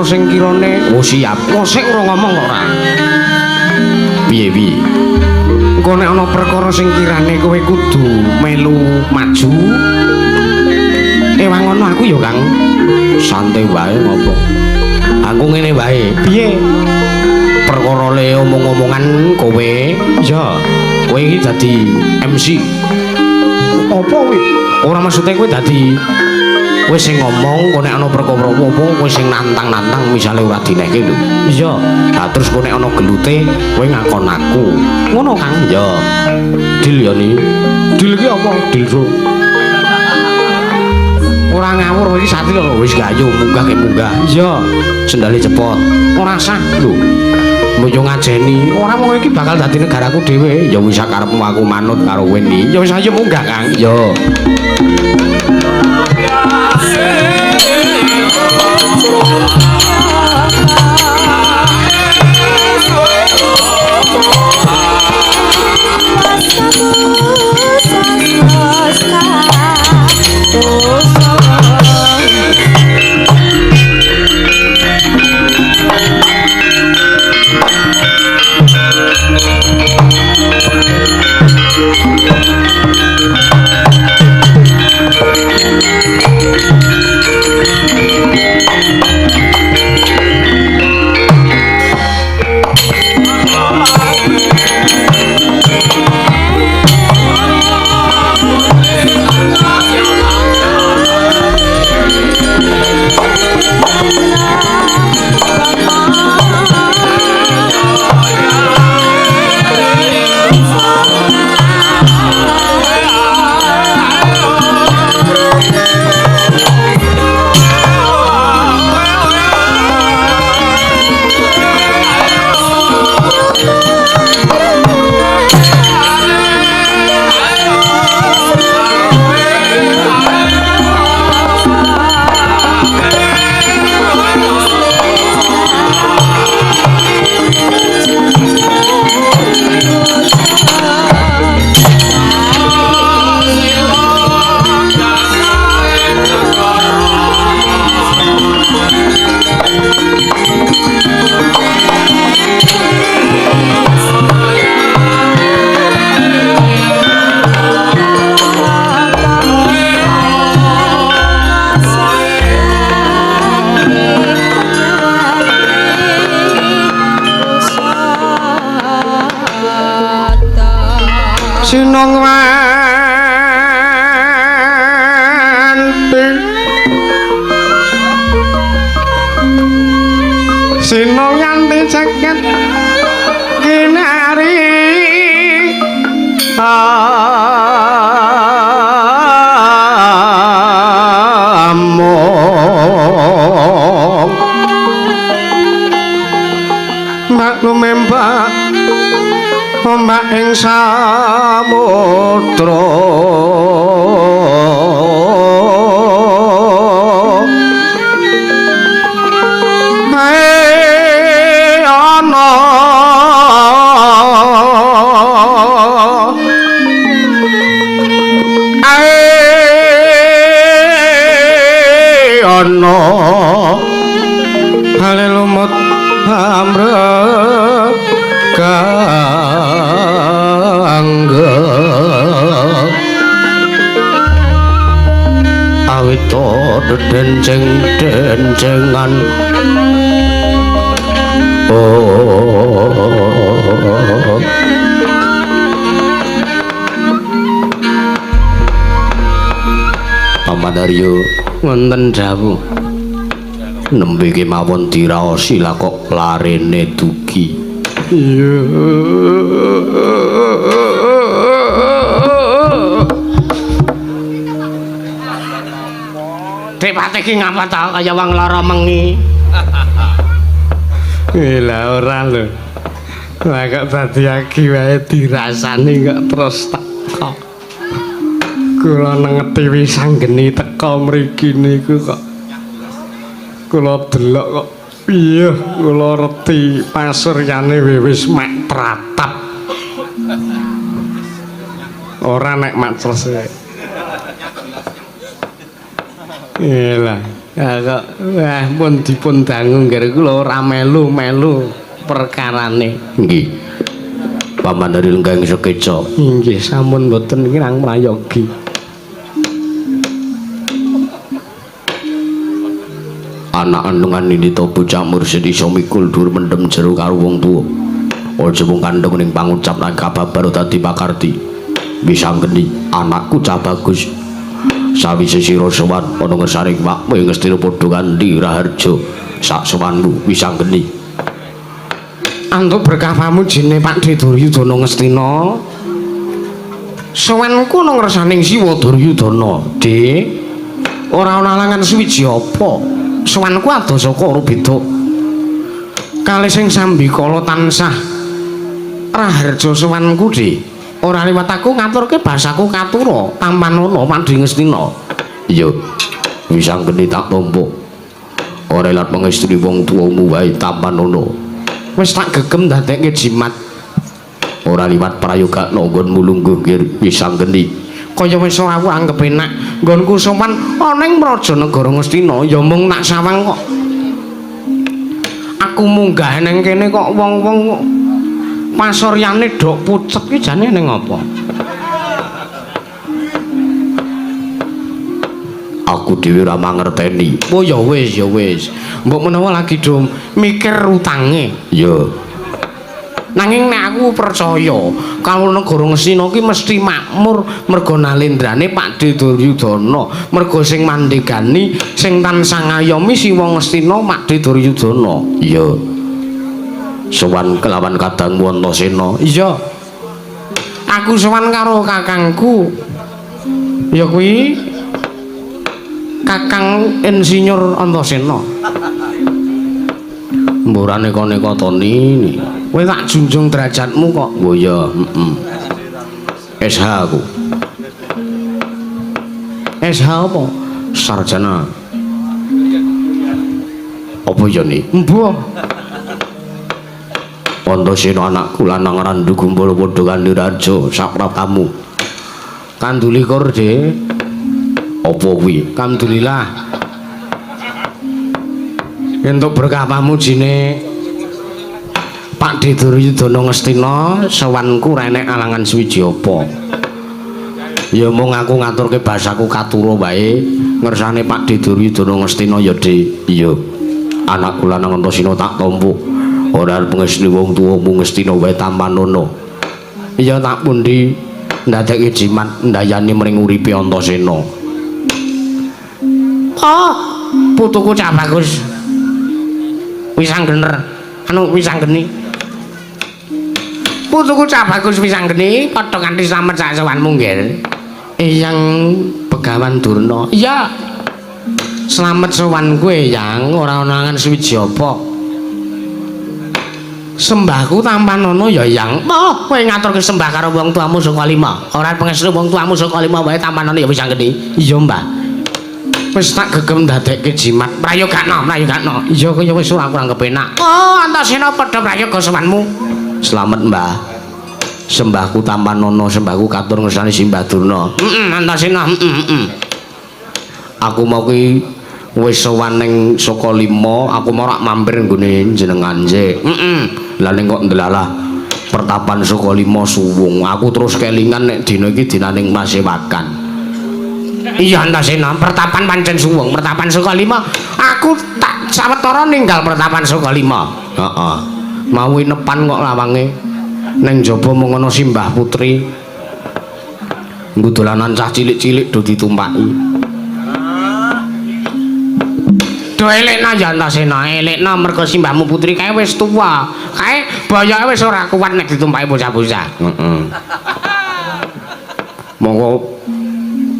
Sing kirane siap sik ora ngomong ora piye engko nek ana perkara sing kirane kowe kudu melu maju wangono aku ya Kang santai wae ngopo aku ngene wae piye perkara le omong-omongan kowe ya kowe iki dadi MC apa kuwi ora maksude kowe dadi kowe sing ngomong kowe nek ana perkara apa kowe sing nantang-nantang misale ora dineke lho. Iya. Lah terus kowe nek ana gelute kowe ngakon aku. Ngono Kang. Iya. Dil ya ni. Dil ki apa? Dil so. Ora ngawur iki sati lho wis gayo munggah ke munggah. Iya. Sendale cepot. Ora sah lho. Mbok ngajeni, ora mung iki bakal dadi negaraku dhewe. Ya wis sakarepmu aku manut karo kowe ni. Ya wis ayo munggah Kang. Iya. Sinong wanti Sinong yanti ceket kinari among mak lumembak ombak ing samudra ana ana hale lumut amrekangga awito denjeng-denjengan Pamanaryo wonten dawuh nembe kemawon diraosi lah kok larene dugi Depate ki ngapa ta kaya wong lara mengi Lah ora lho. Lah kok dadi aki wae dirasani kok terus teko. Kula nengeti wisanggeni teko mriki niku kok. Kula delok kok piye kula reti pasuryane wis mek pratap. Ora nek matres. Iyalah. Ya kok wah pun dipun dangu nggih kula ora melu-melu perkarane. Nggih. Paman dari Lenggang Sekeca. Nggih sampun mboten kirang prayogi. Anak andungan ini to bocah mursid iso mikul dur mendem jero karo wong tuwa. Aja mung kandheng ning pangucap lan kababar dadi pakarti. Bisa geni anakku cah bagus. Sawise sira sowan ana ngersane makmu ngestina padha kandhi Raharja sak sowanmu bisa geni. Antuk berkah pamujine Pak Duryudana ngestina. Sowanku ana ngersaning Siwa Duryudana, Dik. Ora ana alangan suwiji apa. Sowanku adoh saka Rubeda. Kalih sing sambikala tansah Raharja sowanku, Dik. Ora liwat aku ngaturke basaku katura tampanono Pandhi Ngastina. Iya. Bisa geni tak tampa. Ora lat pangestri wong tuwamu wae tampanono. Wis tak gegem dadekke jimat. Ora liwat prayoga nggonmu lungguh nggih bisa geni. Kaya wis ora aku anggap enak nggonku sowan ana ing Prajanagara Ngastina ya mung nak sawang kok. Aku munggah nang kene kok wong-wong pasuryane dok pucet ki jane ning apa? Aku dhewe ora mangerteni. Oh ya wis ya wis. Mbok menawa lagi do mikir utange. Ya. Nanging nek aku percaya kalau negara Ngastina ki mesti makmur merga nalendrane Pak Duryudana, merga sing mandegani sing tansah ngayomi Siwa Ngastina Pak Duryudana. Iya. Sowan kelawan kadangmu Antasena. Iya. Aku sowan karo kakangku. Ya kuwi Kakang Insinyur Antasena. Mburane koneka toni. Kowe tak junjung derajatmu kok. Oh ya, SH aku. SH apa? Sarjana. Apa ya ni? Mbah. Antasena anakku lanang randu gumbala padha kandhi Raja sapratamu. Kandulikur, Dik. Apa kuwi? Alhamdulillah. Entuk berkah pamujine Pak Duryudana Ngastina sowanku ra enek alangan suwiji apa. Ya mung aku ngaturke basaku katura wae ngersane Pak Duryudana Ngastina ya, Dik. Iya. Anakku lanang Antasena tak tampa. Ora arep ngesni wong tuwamu Ngastina wae tampanono. Iya tak pundi ndadekke jimat ndayani mring uripe Antasena. Oh, putuku Cak Bagus. Wis anggener. Anu wis anggeni. Putuku Cak Bagus wis anggeni padha kanthi slamet sak sowanmu nggih. Eyang Begawan Durna. Iya. Slamet sowan kowe, Yang, ora ana angan suwiji apa. Sembahku Tampanono ya, Yang. Oh, kowe ngaturke sembah karo wong tuamu saka lima. Ora pangestu wong tuamu saka lima wae Tampanono ya wis anggeni. Iya, Mbah. Wis tak gegem ndadekke jimat. Prayogakno. Iya kaya wis ora kurang kepenak. Oh, Antasena padha prayoga sowanmu. Slamet, Mbah. Sembahku Tampanono, sembahku katur ngersani Simbah Durna. Antasena. Aku mau ki wis sowan ning saka 5, aku mau rak mampir nggone jenengan sik. Lah ning kok ndelalah pertapan saka 5 suwung. Aku terus kelingan nek dina iki dinaning masewakan. Iya Antasena, pertapan pancen suwung, pertapan saka 5. Aku tak sawetara ninggal pertapan saka 5. Heeh. Mau nepan kok lawange. Ning jaba mung ana Simbah Putri. Nggo dolanan cah cilik-cilik do ditumpaki. Do elekna ya Antasena, elekna mergo Simbahmu Putri kae wis tuwa. Kae bayoke wis ora kuat nek ditumpaki bocah-bocah. Heeh. Monggo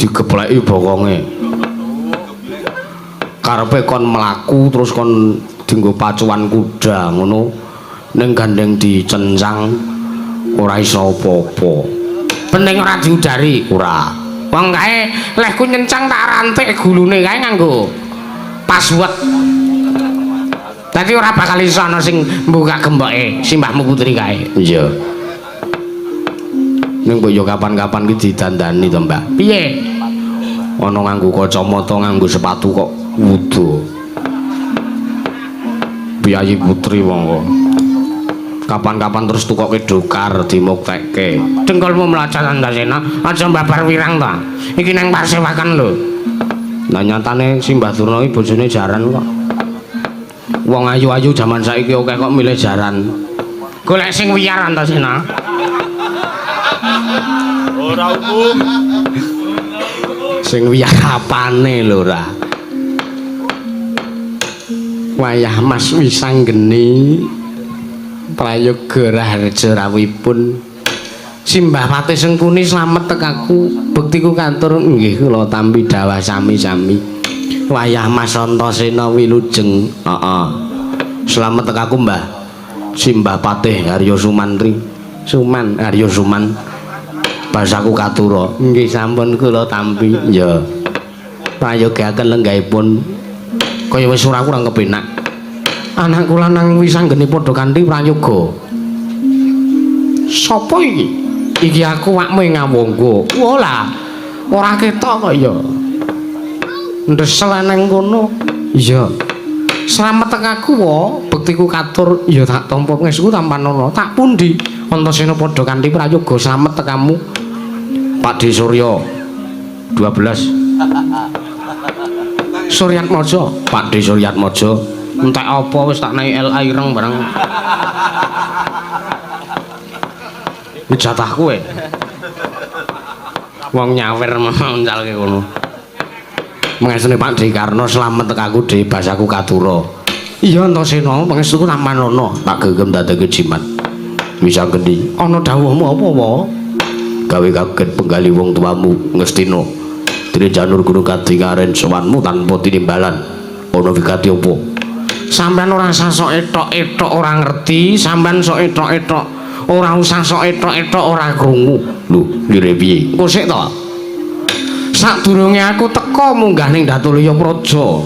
digepleki bokonge. Karepe kon mlaku terus kon dienggo pacuan kuda ngono. Ning gandeng dicencang ora iso apa-apa. Penting ora diudari. Ora. Wong kae lehku nyencang tak rantik gulune kae nganggo password. Dadi ora bakal iso ana sing mbuka gemboke Simbahmu Putri kae. Iya. Ning kok yo kapan-kapan iki didandani to, Mbah. Piye? Ana nganggo kacamata, nganggo sepatu kok wudu. Biayi Putri monggo. Kapan-kapan terus tukoke dokar dimuktekke. Dengkulmu mlacat Antasena, aja mbabar wirang ta. Iki nang pasewakan lho. Lah nyatane Simbah Durna iki bojone jaran kok. Wong ayu-ayu jaman saiki akeh kok milih jaran. Golek sing wiyar Antasena. Ora umum. Sing wiyar apane lho ora. Wayah Mas wis anggeni. Prayoga raharja rawipun. Simbah Patih Sengkuni slamet tekaku. Bektiku kantur nggih kula tampi dawah sami-sami. Wayah Mas Antasena wilujeng. Heeh. Slamet tekaku, Mbah. Simbah Patih Harya Sumantri. Suman Harya Suman. Basaku katura. Nggih sampun kula tampi. Ya. Prayogaken lenggahipun kaya wis ora kurang kepenak. Anak kula nang wis anggene padha kanthi prayoga. Sopo iki? Iki aku wakmu ngawonggo. Wola. Ora ketok kok ya. Ndesel nang kono. Iya. Slamet tekaku wa, bektiku katur ya tak tampa pengesku Tampanono. Tak pundi Antasena padha kanthi prayoga slamet tekamu. Pak De Surya 12. Suryatmaja. Pak De Suryatmaja. Entek apa wis tak naik LA ireng barang. Iki jatah kowe. Wong nyawer mencalke kono. Mengesune Pak De Karno slamet tekaku De basaku katura. Iya Antasena, pengestuku Tampanono. Tak gegem dadekke jimat. Bisa geni. Ana dawuhmu apa wae? Gawe kaget penggali wong tuamu Ngastina. Dene janur gunung kadingaren sowanmu tanpa tinimbalan. Ana wigati apa? Sampeyan ora usah sok etok-etok ora ngerti, sampeyan sok etok-etok ora usah sok etok-etok ora krungu. Lho, ngire piye? Engko sik to. Sadurunge aku teka munggah ning Datulya Praja.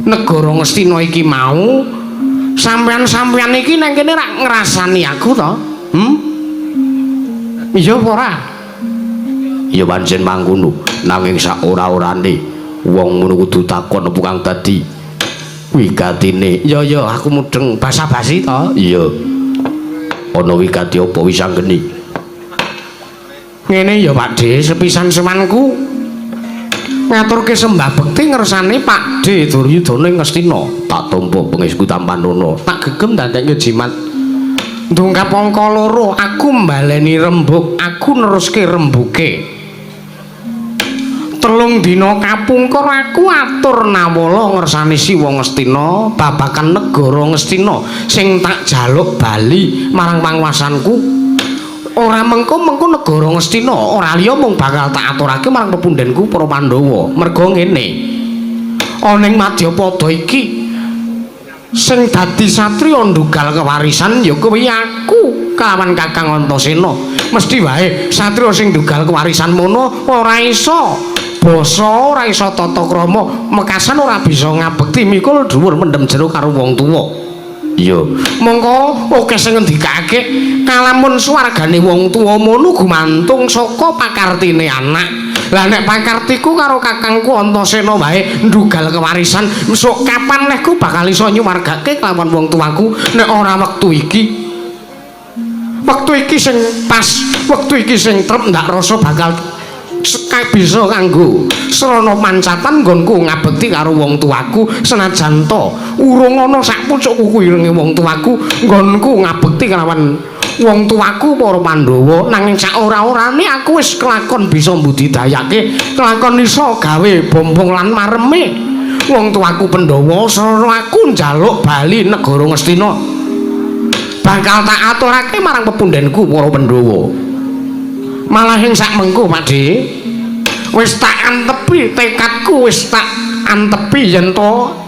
Negara Ngastina iki mau sampeyan iki nang kene rak ngrasani aku to. Iya apa ora? Ya pancen mangkono, nanging sak ora-orane wong ngono kudu takon apa kang dadi wigatine. Ya aku mudeng basa-basi to. Iya. Ana wigati apa wis anggeni? Ngene ya Pak De, sepisan semanku ngaturke sembah bekti ngersane Pak De Duryudana Ngastina. Tak tampa pengesku Tampanono. Tak gegem ndadekke jimat Ndungkap angka 2 aku mbaleni rembug aku neruske rembuke 3 dina kapungkur aku atur nawala ngersani Siwa Ngastina babagan negara Ngastina sing tak jaluk bali marang panguwasanku ora mengko negara Ngastina ora liya mung bakal tak aturake marang pepundhenku para Pandhawa merga ngene ana ing Madyapada iki sing dadi satriya ndugal kewarisan ya kuwi aku kelawan Kakang Antasena mesti wae satriya sing ndugal kewarisan mono ora iso basa ora iso tata krama mekasan ora bisa ngabekti mikul dhuwur mendem jero karo wong tuwa iya mongko oke sing ngendikake kalamun swargane wong tuwa mono gumantung saka pakartine anak lah nek pakartiku karo kakangku Antasena wae ndugal kewarisan sok kapan nehku bakal iso nyuwargake kelawan wong tuaku nek ora wektu iki sing pas wektu iki sing trep ndak rasa bakal bisa kanggo srana mancatan nggonku ngabekti karo wong tuaku senajan to urung ana sak pucuk kuku irenge wong tuaku nggonku ngabekti kelawan wong tuaku para Pandhawa nanging sak ora-orane aku wis kelakon bisa mbudidayake kelakon iso gawe bombong lan mareme wong tuaku Pandhawa sarana aku njaluk bali negara Ngastina bakal tak aturake marang pepundhenku para Pandhawa malah ing sak mengko Pakde wis tak antepi tekadku wis tak antepi yen to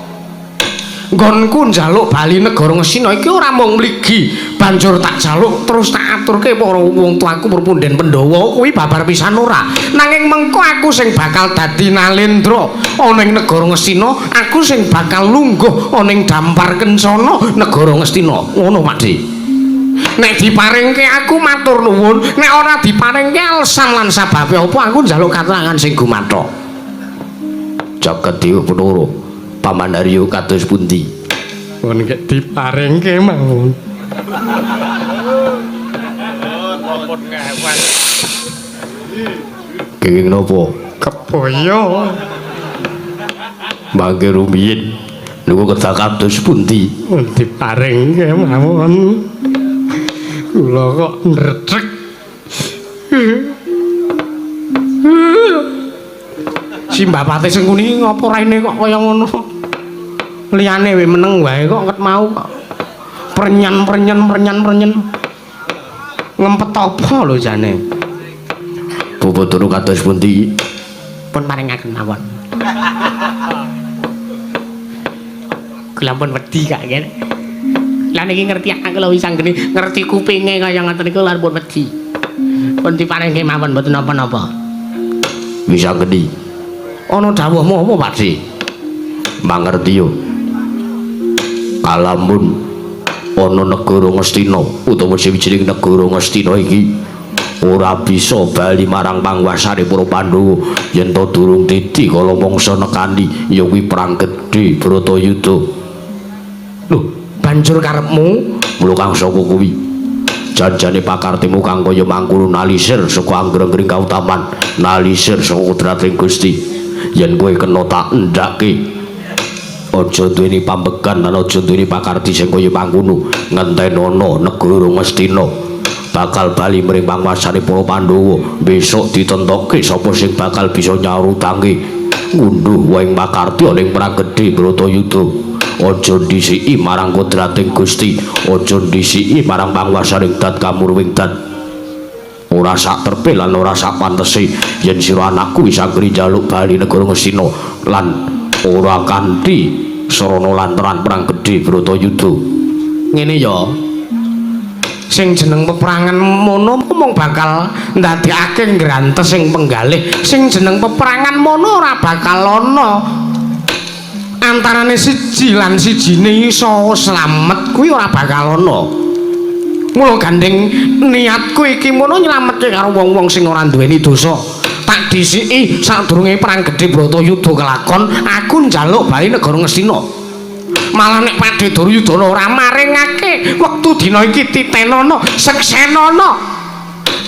nggonku njaluk bali negara Ngastina iki ora mung mligi banjur tak jaluk terus tak aturke para wong tuaku perpundhen Pandhawa kuwi babar pisan ora nanging mengko aku sing bakal dadi nalendra ana ing negara Ngastina aku sing bakal lungguh ana ing dampar kencana negara Ngastina ngono Pakde nek diparingke aku matur nuwun nek ora diparingke alasan lan sababe apa aku njaluk katerangan sing gumatha jagat dewa Bathara pamandarya kados pundi pun nek diparingke mawon kenging napa keboyo mangke rumiyin niku kedah kados pundi pun diparingke mawon kula kok ndredeg simbapate sing nguni ngopo raine kok kaya ngono liyane we meneng wae kok ket mau kok prenyen ngempet apa lho jane Bathara kados pundi pun maringaken mawon kula pun wedi kak ngene lan iki ngerti aku lho wis anggene ngerti kupinge kaya ngoten niku lan pun wedi pun diparingke mawon mboten napa-napa wis anggene ana dawuhmu apa Pakde mangerti yo kalamun ana negara Ngastina utawa sawijining negara Ngastina iki ora bisa bali marang panguwasane para Pandhawa yen to durung dadi kala mangsa nekani ya kuwi perang gedhe Bratayuda lho banjur karepmu mula kang saka kuwi janjane pakartimu kang kaya mangkono nalisir saka angger-anggering kautaman nalisir saka kudrating Gusti yen kowe kena tak endhake aja duweni pambegan lan aja duweni pakarti sing kaya mangkono ngentenono negara Ngastina bakal bali mring panguwasane para Pandhawa besok ditentokke sapa sing bakal bisa nyarutake ngunduh waing pakarti ana ing perang gedhe Bratayuda aja disiki marang kodrating Gusti aja disiki marang panguwasaning dat kamurwing dat ora sak terpe lan ora sak pantese yen sira anakku wis anggere njaluk bali negara Ngastina lan ora kanthi sarana lantaran perang gedhe Bratayuda ngene ya sing jeneng peperangan mono mung bakal ndadekake ngrantes sing penggalih sing jeneng peperangan mono ora bakal ana antarane siji lan sijine iso slamet kuwi ora bakal ana mula gandeng niatku iki mono nyelametke karo wong-wong sing ora duweni dosa tak disiki sadurunge perang gedhe Bratayuda kelakon aku njaluk bali negara Ngastina malah nek Pakde Duryudana ora maringake wektu dina iki titenana seksenana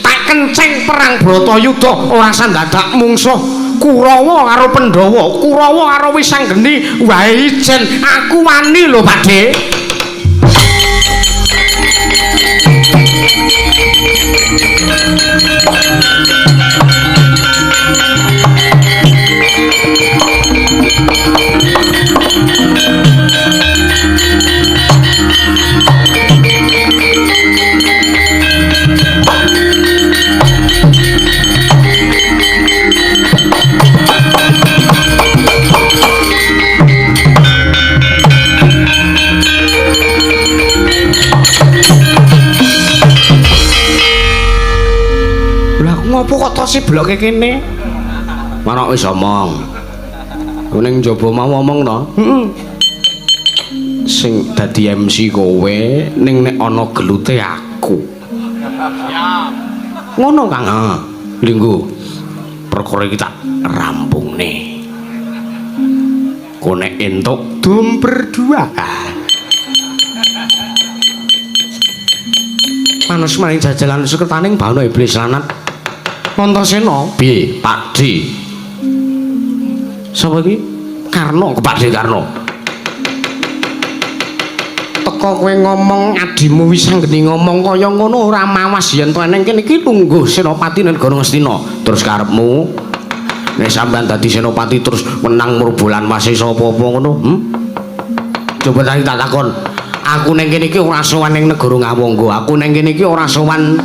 tak kenceng perang Bratayuda ora sandadak mungsuh Kurawa karo Pandhawa Kurawa karo Wisanggeni wae ijen aku wani lho Pakde Ngopo kok tosi bloke kene? Manuk wis omong. Ning njaba mau omong to. Heeh. Sing dadi MC kowe ning nek ana gelute aku. Ngono Kang. Heeh. Linggo. Perkara iki tak rampungne. Kowe nek entuk Dum berdua. Manus maring jajalan sekretaning bana iblis lanat. Antasena. piye, Pakde? Sapa iki? Karno, Pakde Karno. Teko kowe ngomong adimu wis anggeni ngomong kaya ngono ora mawas yen to eneng kene iki lungguh Senopati Negara Ngastina. Terus karepmu nek sampean dadi senopati terus menang murbulan masih sapa-apa ngono? Coba tak takon. Aku ning kene iki ora sowan ning negara Ngawangga. Aku ning kene iki ora sowan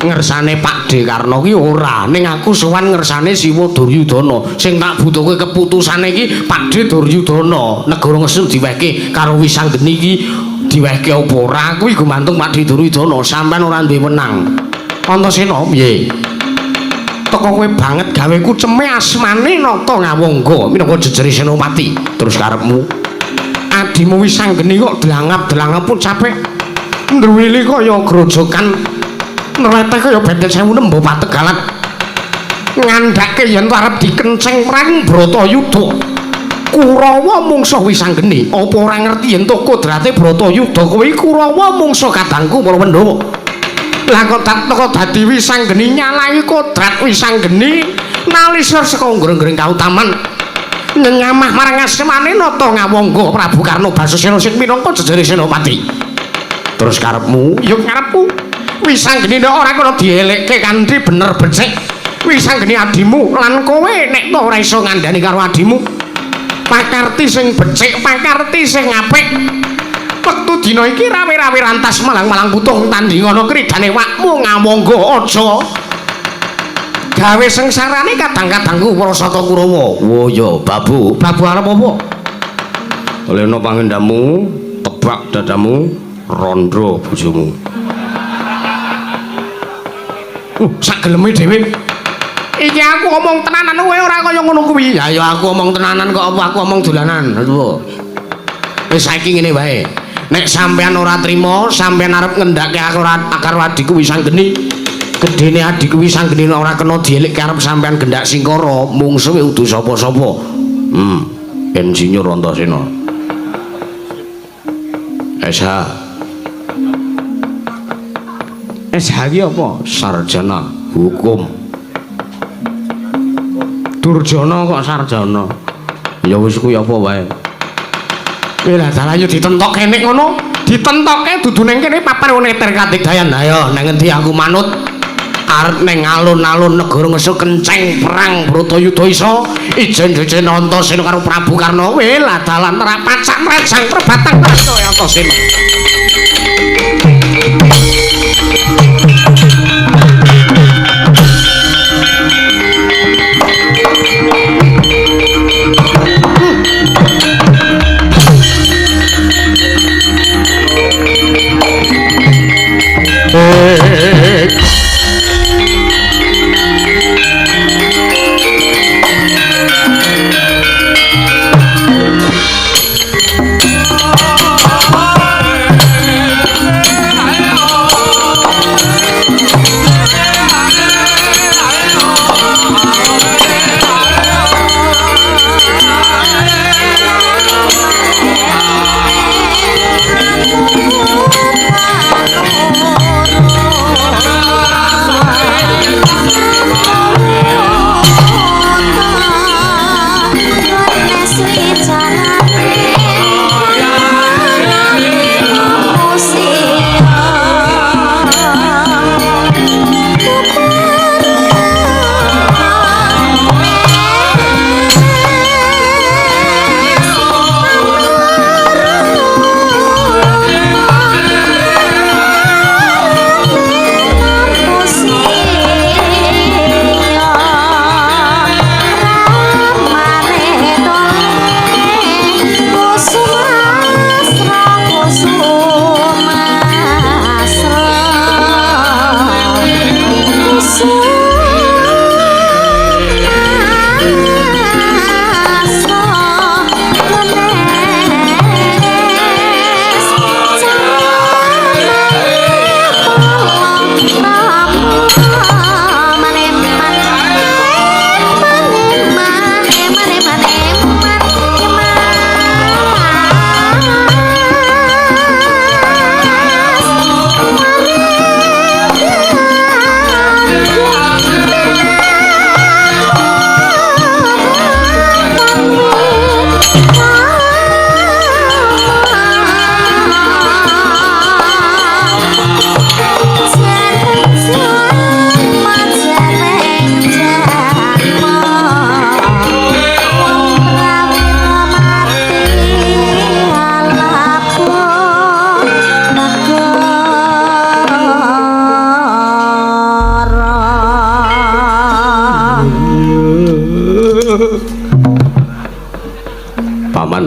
ngersane Pakde Karno ki ora. Ning aku sowan ngersane Siwa Duryudana. Sing tak butuhke keputusane iki Pakde Duryudana. Negara Ngastina diwehke karo Wisanggeni iki diwehke apa ora? Kuwi gumantung Pakde Duryudana. Sampeyan ora duwe wenang. Antasena piye? Teko kowe banget gaweku ceme asmane Nata Ngawangga minangka jejere senopati. Terus karepmu Adimu Wisanggeni kok delangap-delangap pun capek ndruwili kaya grojokan nreteh kaya benteng 1000 nembo pategalan ngandhake yen arep dikenceng perang Bratayuda Kurawa mungsuh Wisanggeni apa ora ngerti yen to kodrate Bratayuda kowe iki Kurawa mungsuh kadangku para Pandhawa lah kok teko dadi Wisanggeni nyalahi kodrat Wisanggeni nalisor saka ngreng-ngreng kautaman ngamah marang asmane Nata Ngawangga Prabu Karno Basusena sing minangka jejere senopati. terus karepmu Ya karepku Wisanggeni nek ora kono dielekke kanthi bener becik. Wisanggeni adimu lan kowe nek ora iso ngandani karo adimu. Pakarti sing becik, pakarti sing apik. Wektu dina iki rawe-rawe rantas malang-malang putung tandingana kridane wakmu Ngawangga aja gawe sengsarane kadang-kadangku para Sata Kurawa. oh ya babu Babu arep apa? olehno pangendamu tebak dadamu rondo bojomu. Sak geleme dhewe. Iki aku ngomong tenanan kowe ora kaya ngono kuwi. Ya ya aku omong tenanan kok apa aku omong dolanan. Aduh. Wis saiki ngene wae. Nek sampean ora trima, sampean arep ngendhake karo adikku Wisanggeni. Gedene adikku Wisanggeni ora kena dielek arep sampean gendhak singkara, mungsuhe udu sapa-sapa. Insinyur Antasena. SH. SH iki apa? Sarjana hukum. Durjana kok sarjana. Ya wis kuwi apa wae. Lah dalan yo ditentok kene ngono. Ditentokke dudu ning kene papan neter katigdayan. Ayo nang endi aku manut? Arep ning alun-alun negara Ngastina kenceng perang Bratayuda iso ijen-ijen Antasena karo Prabu Karna. Lah dalan rapat sak rajang perbatang rasa Antasena.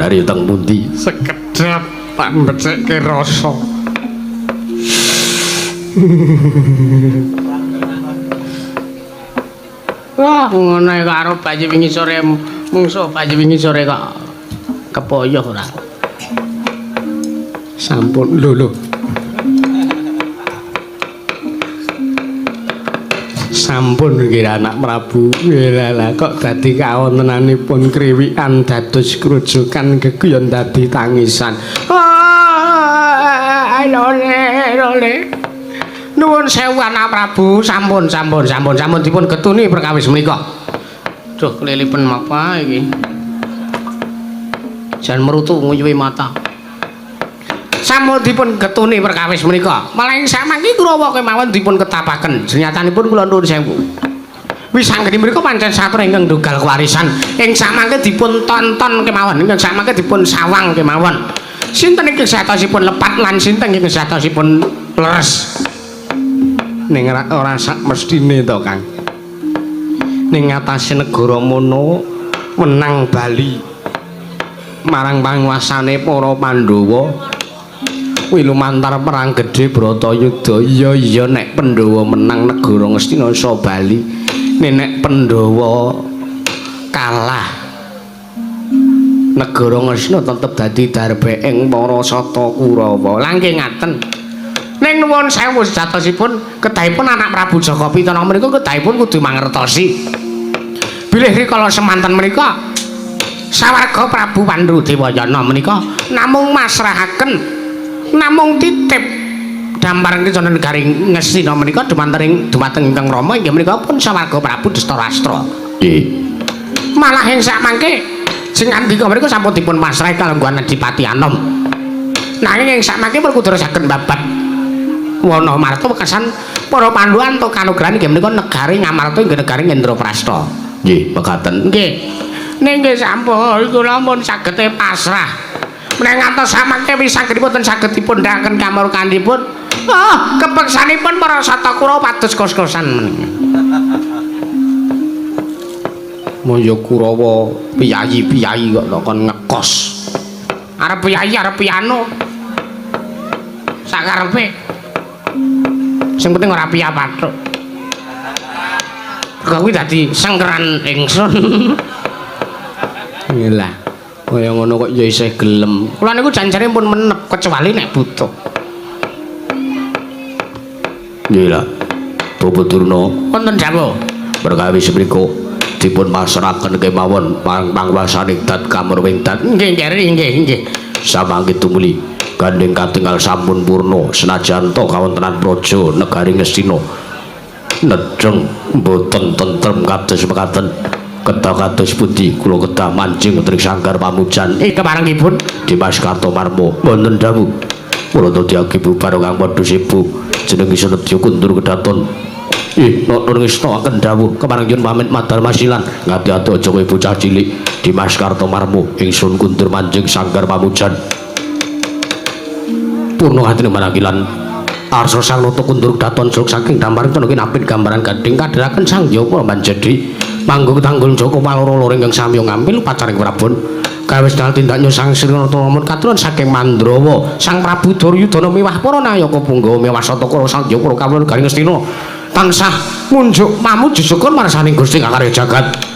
hari teng pundi? Sekedap tak mbecekke rasa. Wah, ngono karo bayi wingi sore mungsuh bayi wingi sore kok kepoyoh ora. Sampun lho. Sampun nggih anak Prabu. Lah kok dadi kawontenanipun kriwikan dados krujukan geguyon dadi tangisan. Lole. Nuwun sewu anak Prabu, sampun dipun getuni perkawis menika. Duh, kelilipen apa iki? Jan merutu nguyuhi mata. Sampun dipun getuni perkawis menika. Malah ing samangke Kurawa kemawon dipun ketapaken. Senyatanipun kula nuwun sewu. Wisanggeni mriku pancen satur ingkang dugal kewarisan. Ing samangke dipun tonton kemawon, ingkang samangke dipun sawang kemawon. Sinten ingkang satosipun lepat lan sinten ingkang satosipun leres. Ning ora sak mestine to, Kang. Ning ngatasé negara mono wenang Bali marang panguwasane para Pandhawa. Kuwi lumantar perang gedhe Bratayuda. Iya nek Pandhawa menang negara Ngastina sa Bali. Nek Pandhawa kalah negara Ngastina tetep dadi darbeking para Sata Kurawa. Langke ngaten. Ning nuwun sewu sejatosipun kedahipun anak Prabu Jaka Pitana menika kedahipun kudu mangertosi bilih rikala semanten menika sawarga Prabu Pandhudewayana menika namung masrahaken namung titip dambaran kecana negari Ngastina menika dumateng ingkang Rama inggih menika pun sawarga Prabu Dastarastra. Nggih. Malah ing sakmangke sing andika menika sampun dipun masrahi kalengguh Adipati Anom. Nanging ing sakmangke kudu saged babat Wana Marta wekasan para Pandhawa antuk kanugrahan inggih menika negari Ngamarta inggih negari Indraprastha. Nggih, mekaten. Nggih. Ning nggih sampun kula mun saged pasrah. Menawi ngantos samangke wisanggenipun saged dipun ndhaken kamurkanipun. Kepeksanipun para Sata Kurawa pados kos-kosan menika. Moyo Kurawa piyayi-piyayi kok kon ngekos. Arep piyayi arep piano. Sakarepe. Sing penting ora piye pathuk. Kok kuwi dadi sengkeran ingsun. Ngelah. Kaya ngono kok ya isih gelem. Kula niku janjane pun menep kecuali nek butuh. Nggih lah. Tubuturna Wonten dawuh. perkawis menika dipun masrahaken kemawon pangwasaning dat kamurwing dat. Nggih, nggih. Samangke tumuli gandeng katingal sampun purna senajan to kawontenan praja negari Ngastina nedheng boten tentrem kados mekaten. Kedah kados pundi kula kedah mancing wonten Sanggar Pamujan Keparengipun Dimas Kartomarmo wonten dawuh kula dadiake bubar kang padha sibuk jeneng Senedya Kundur Kedaton. Nur Ngastina akan dawuh keparengipun pamit madhal masilan ngati-ati aja kowe bocah cilik Dimas Kartomarmo ingsun kundur mancing Sanggar Pamujan. Purna atine managilan arsa sang nata kundur daton suluk saking dambaring tono kinapit gambaran gading kadheraken sang Yapa manjedi manggung tanggul Joko paloro-loro ingkang samya ngambil pacaring Prabon kawis dal tindak nyusang Sri Nata lamun katurunan saking Mandrawa sang Prabu Duryudana miwah para nayaka Punggawa miwah Sata Kurawa sang Japa kawula garing Ngastina tansah munjuk mamuju syukur marsaning Gusti Kang Arya Jagat.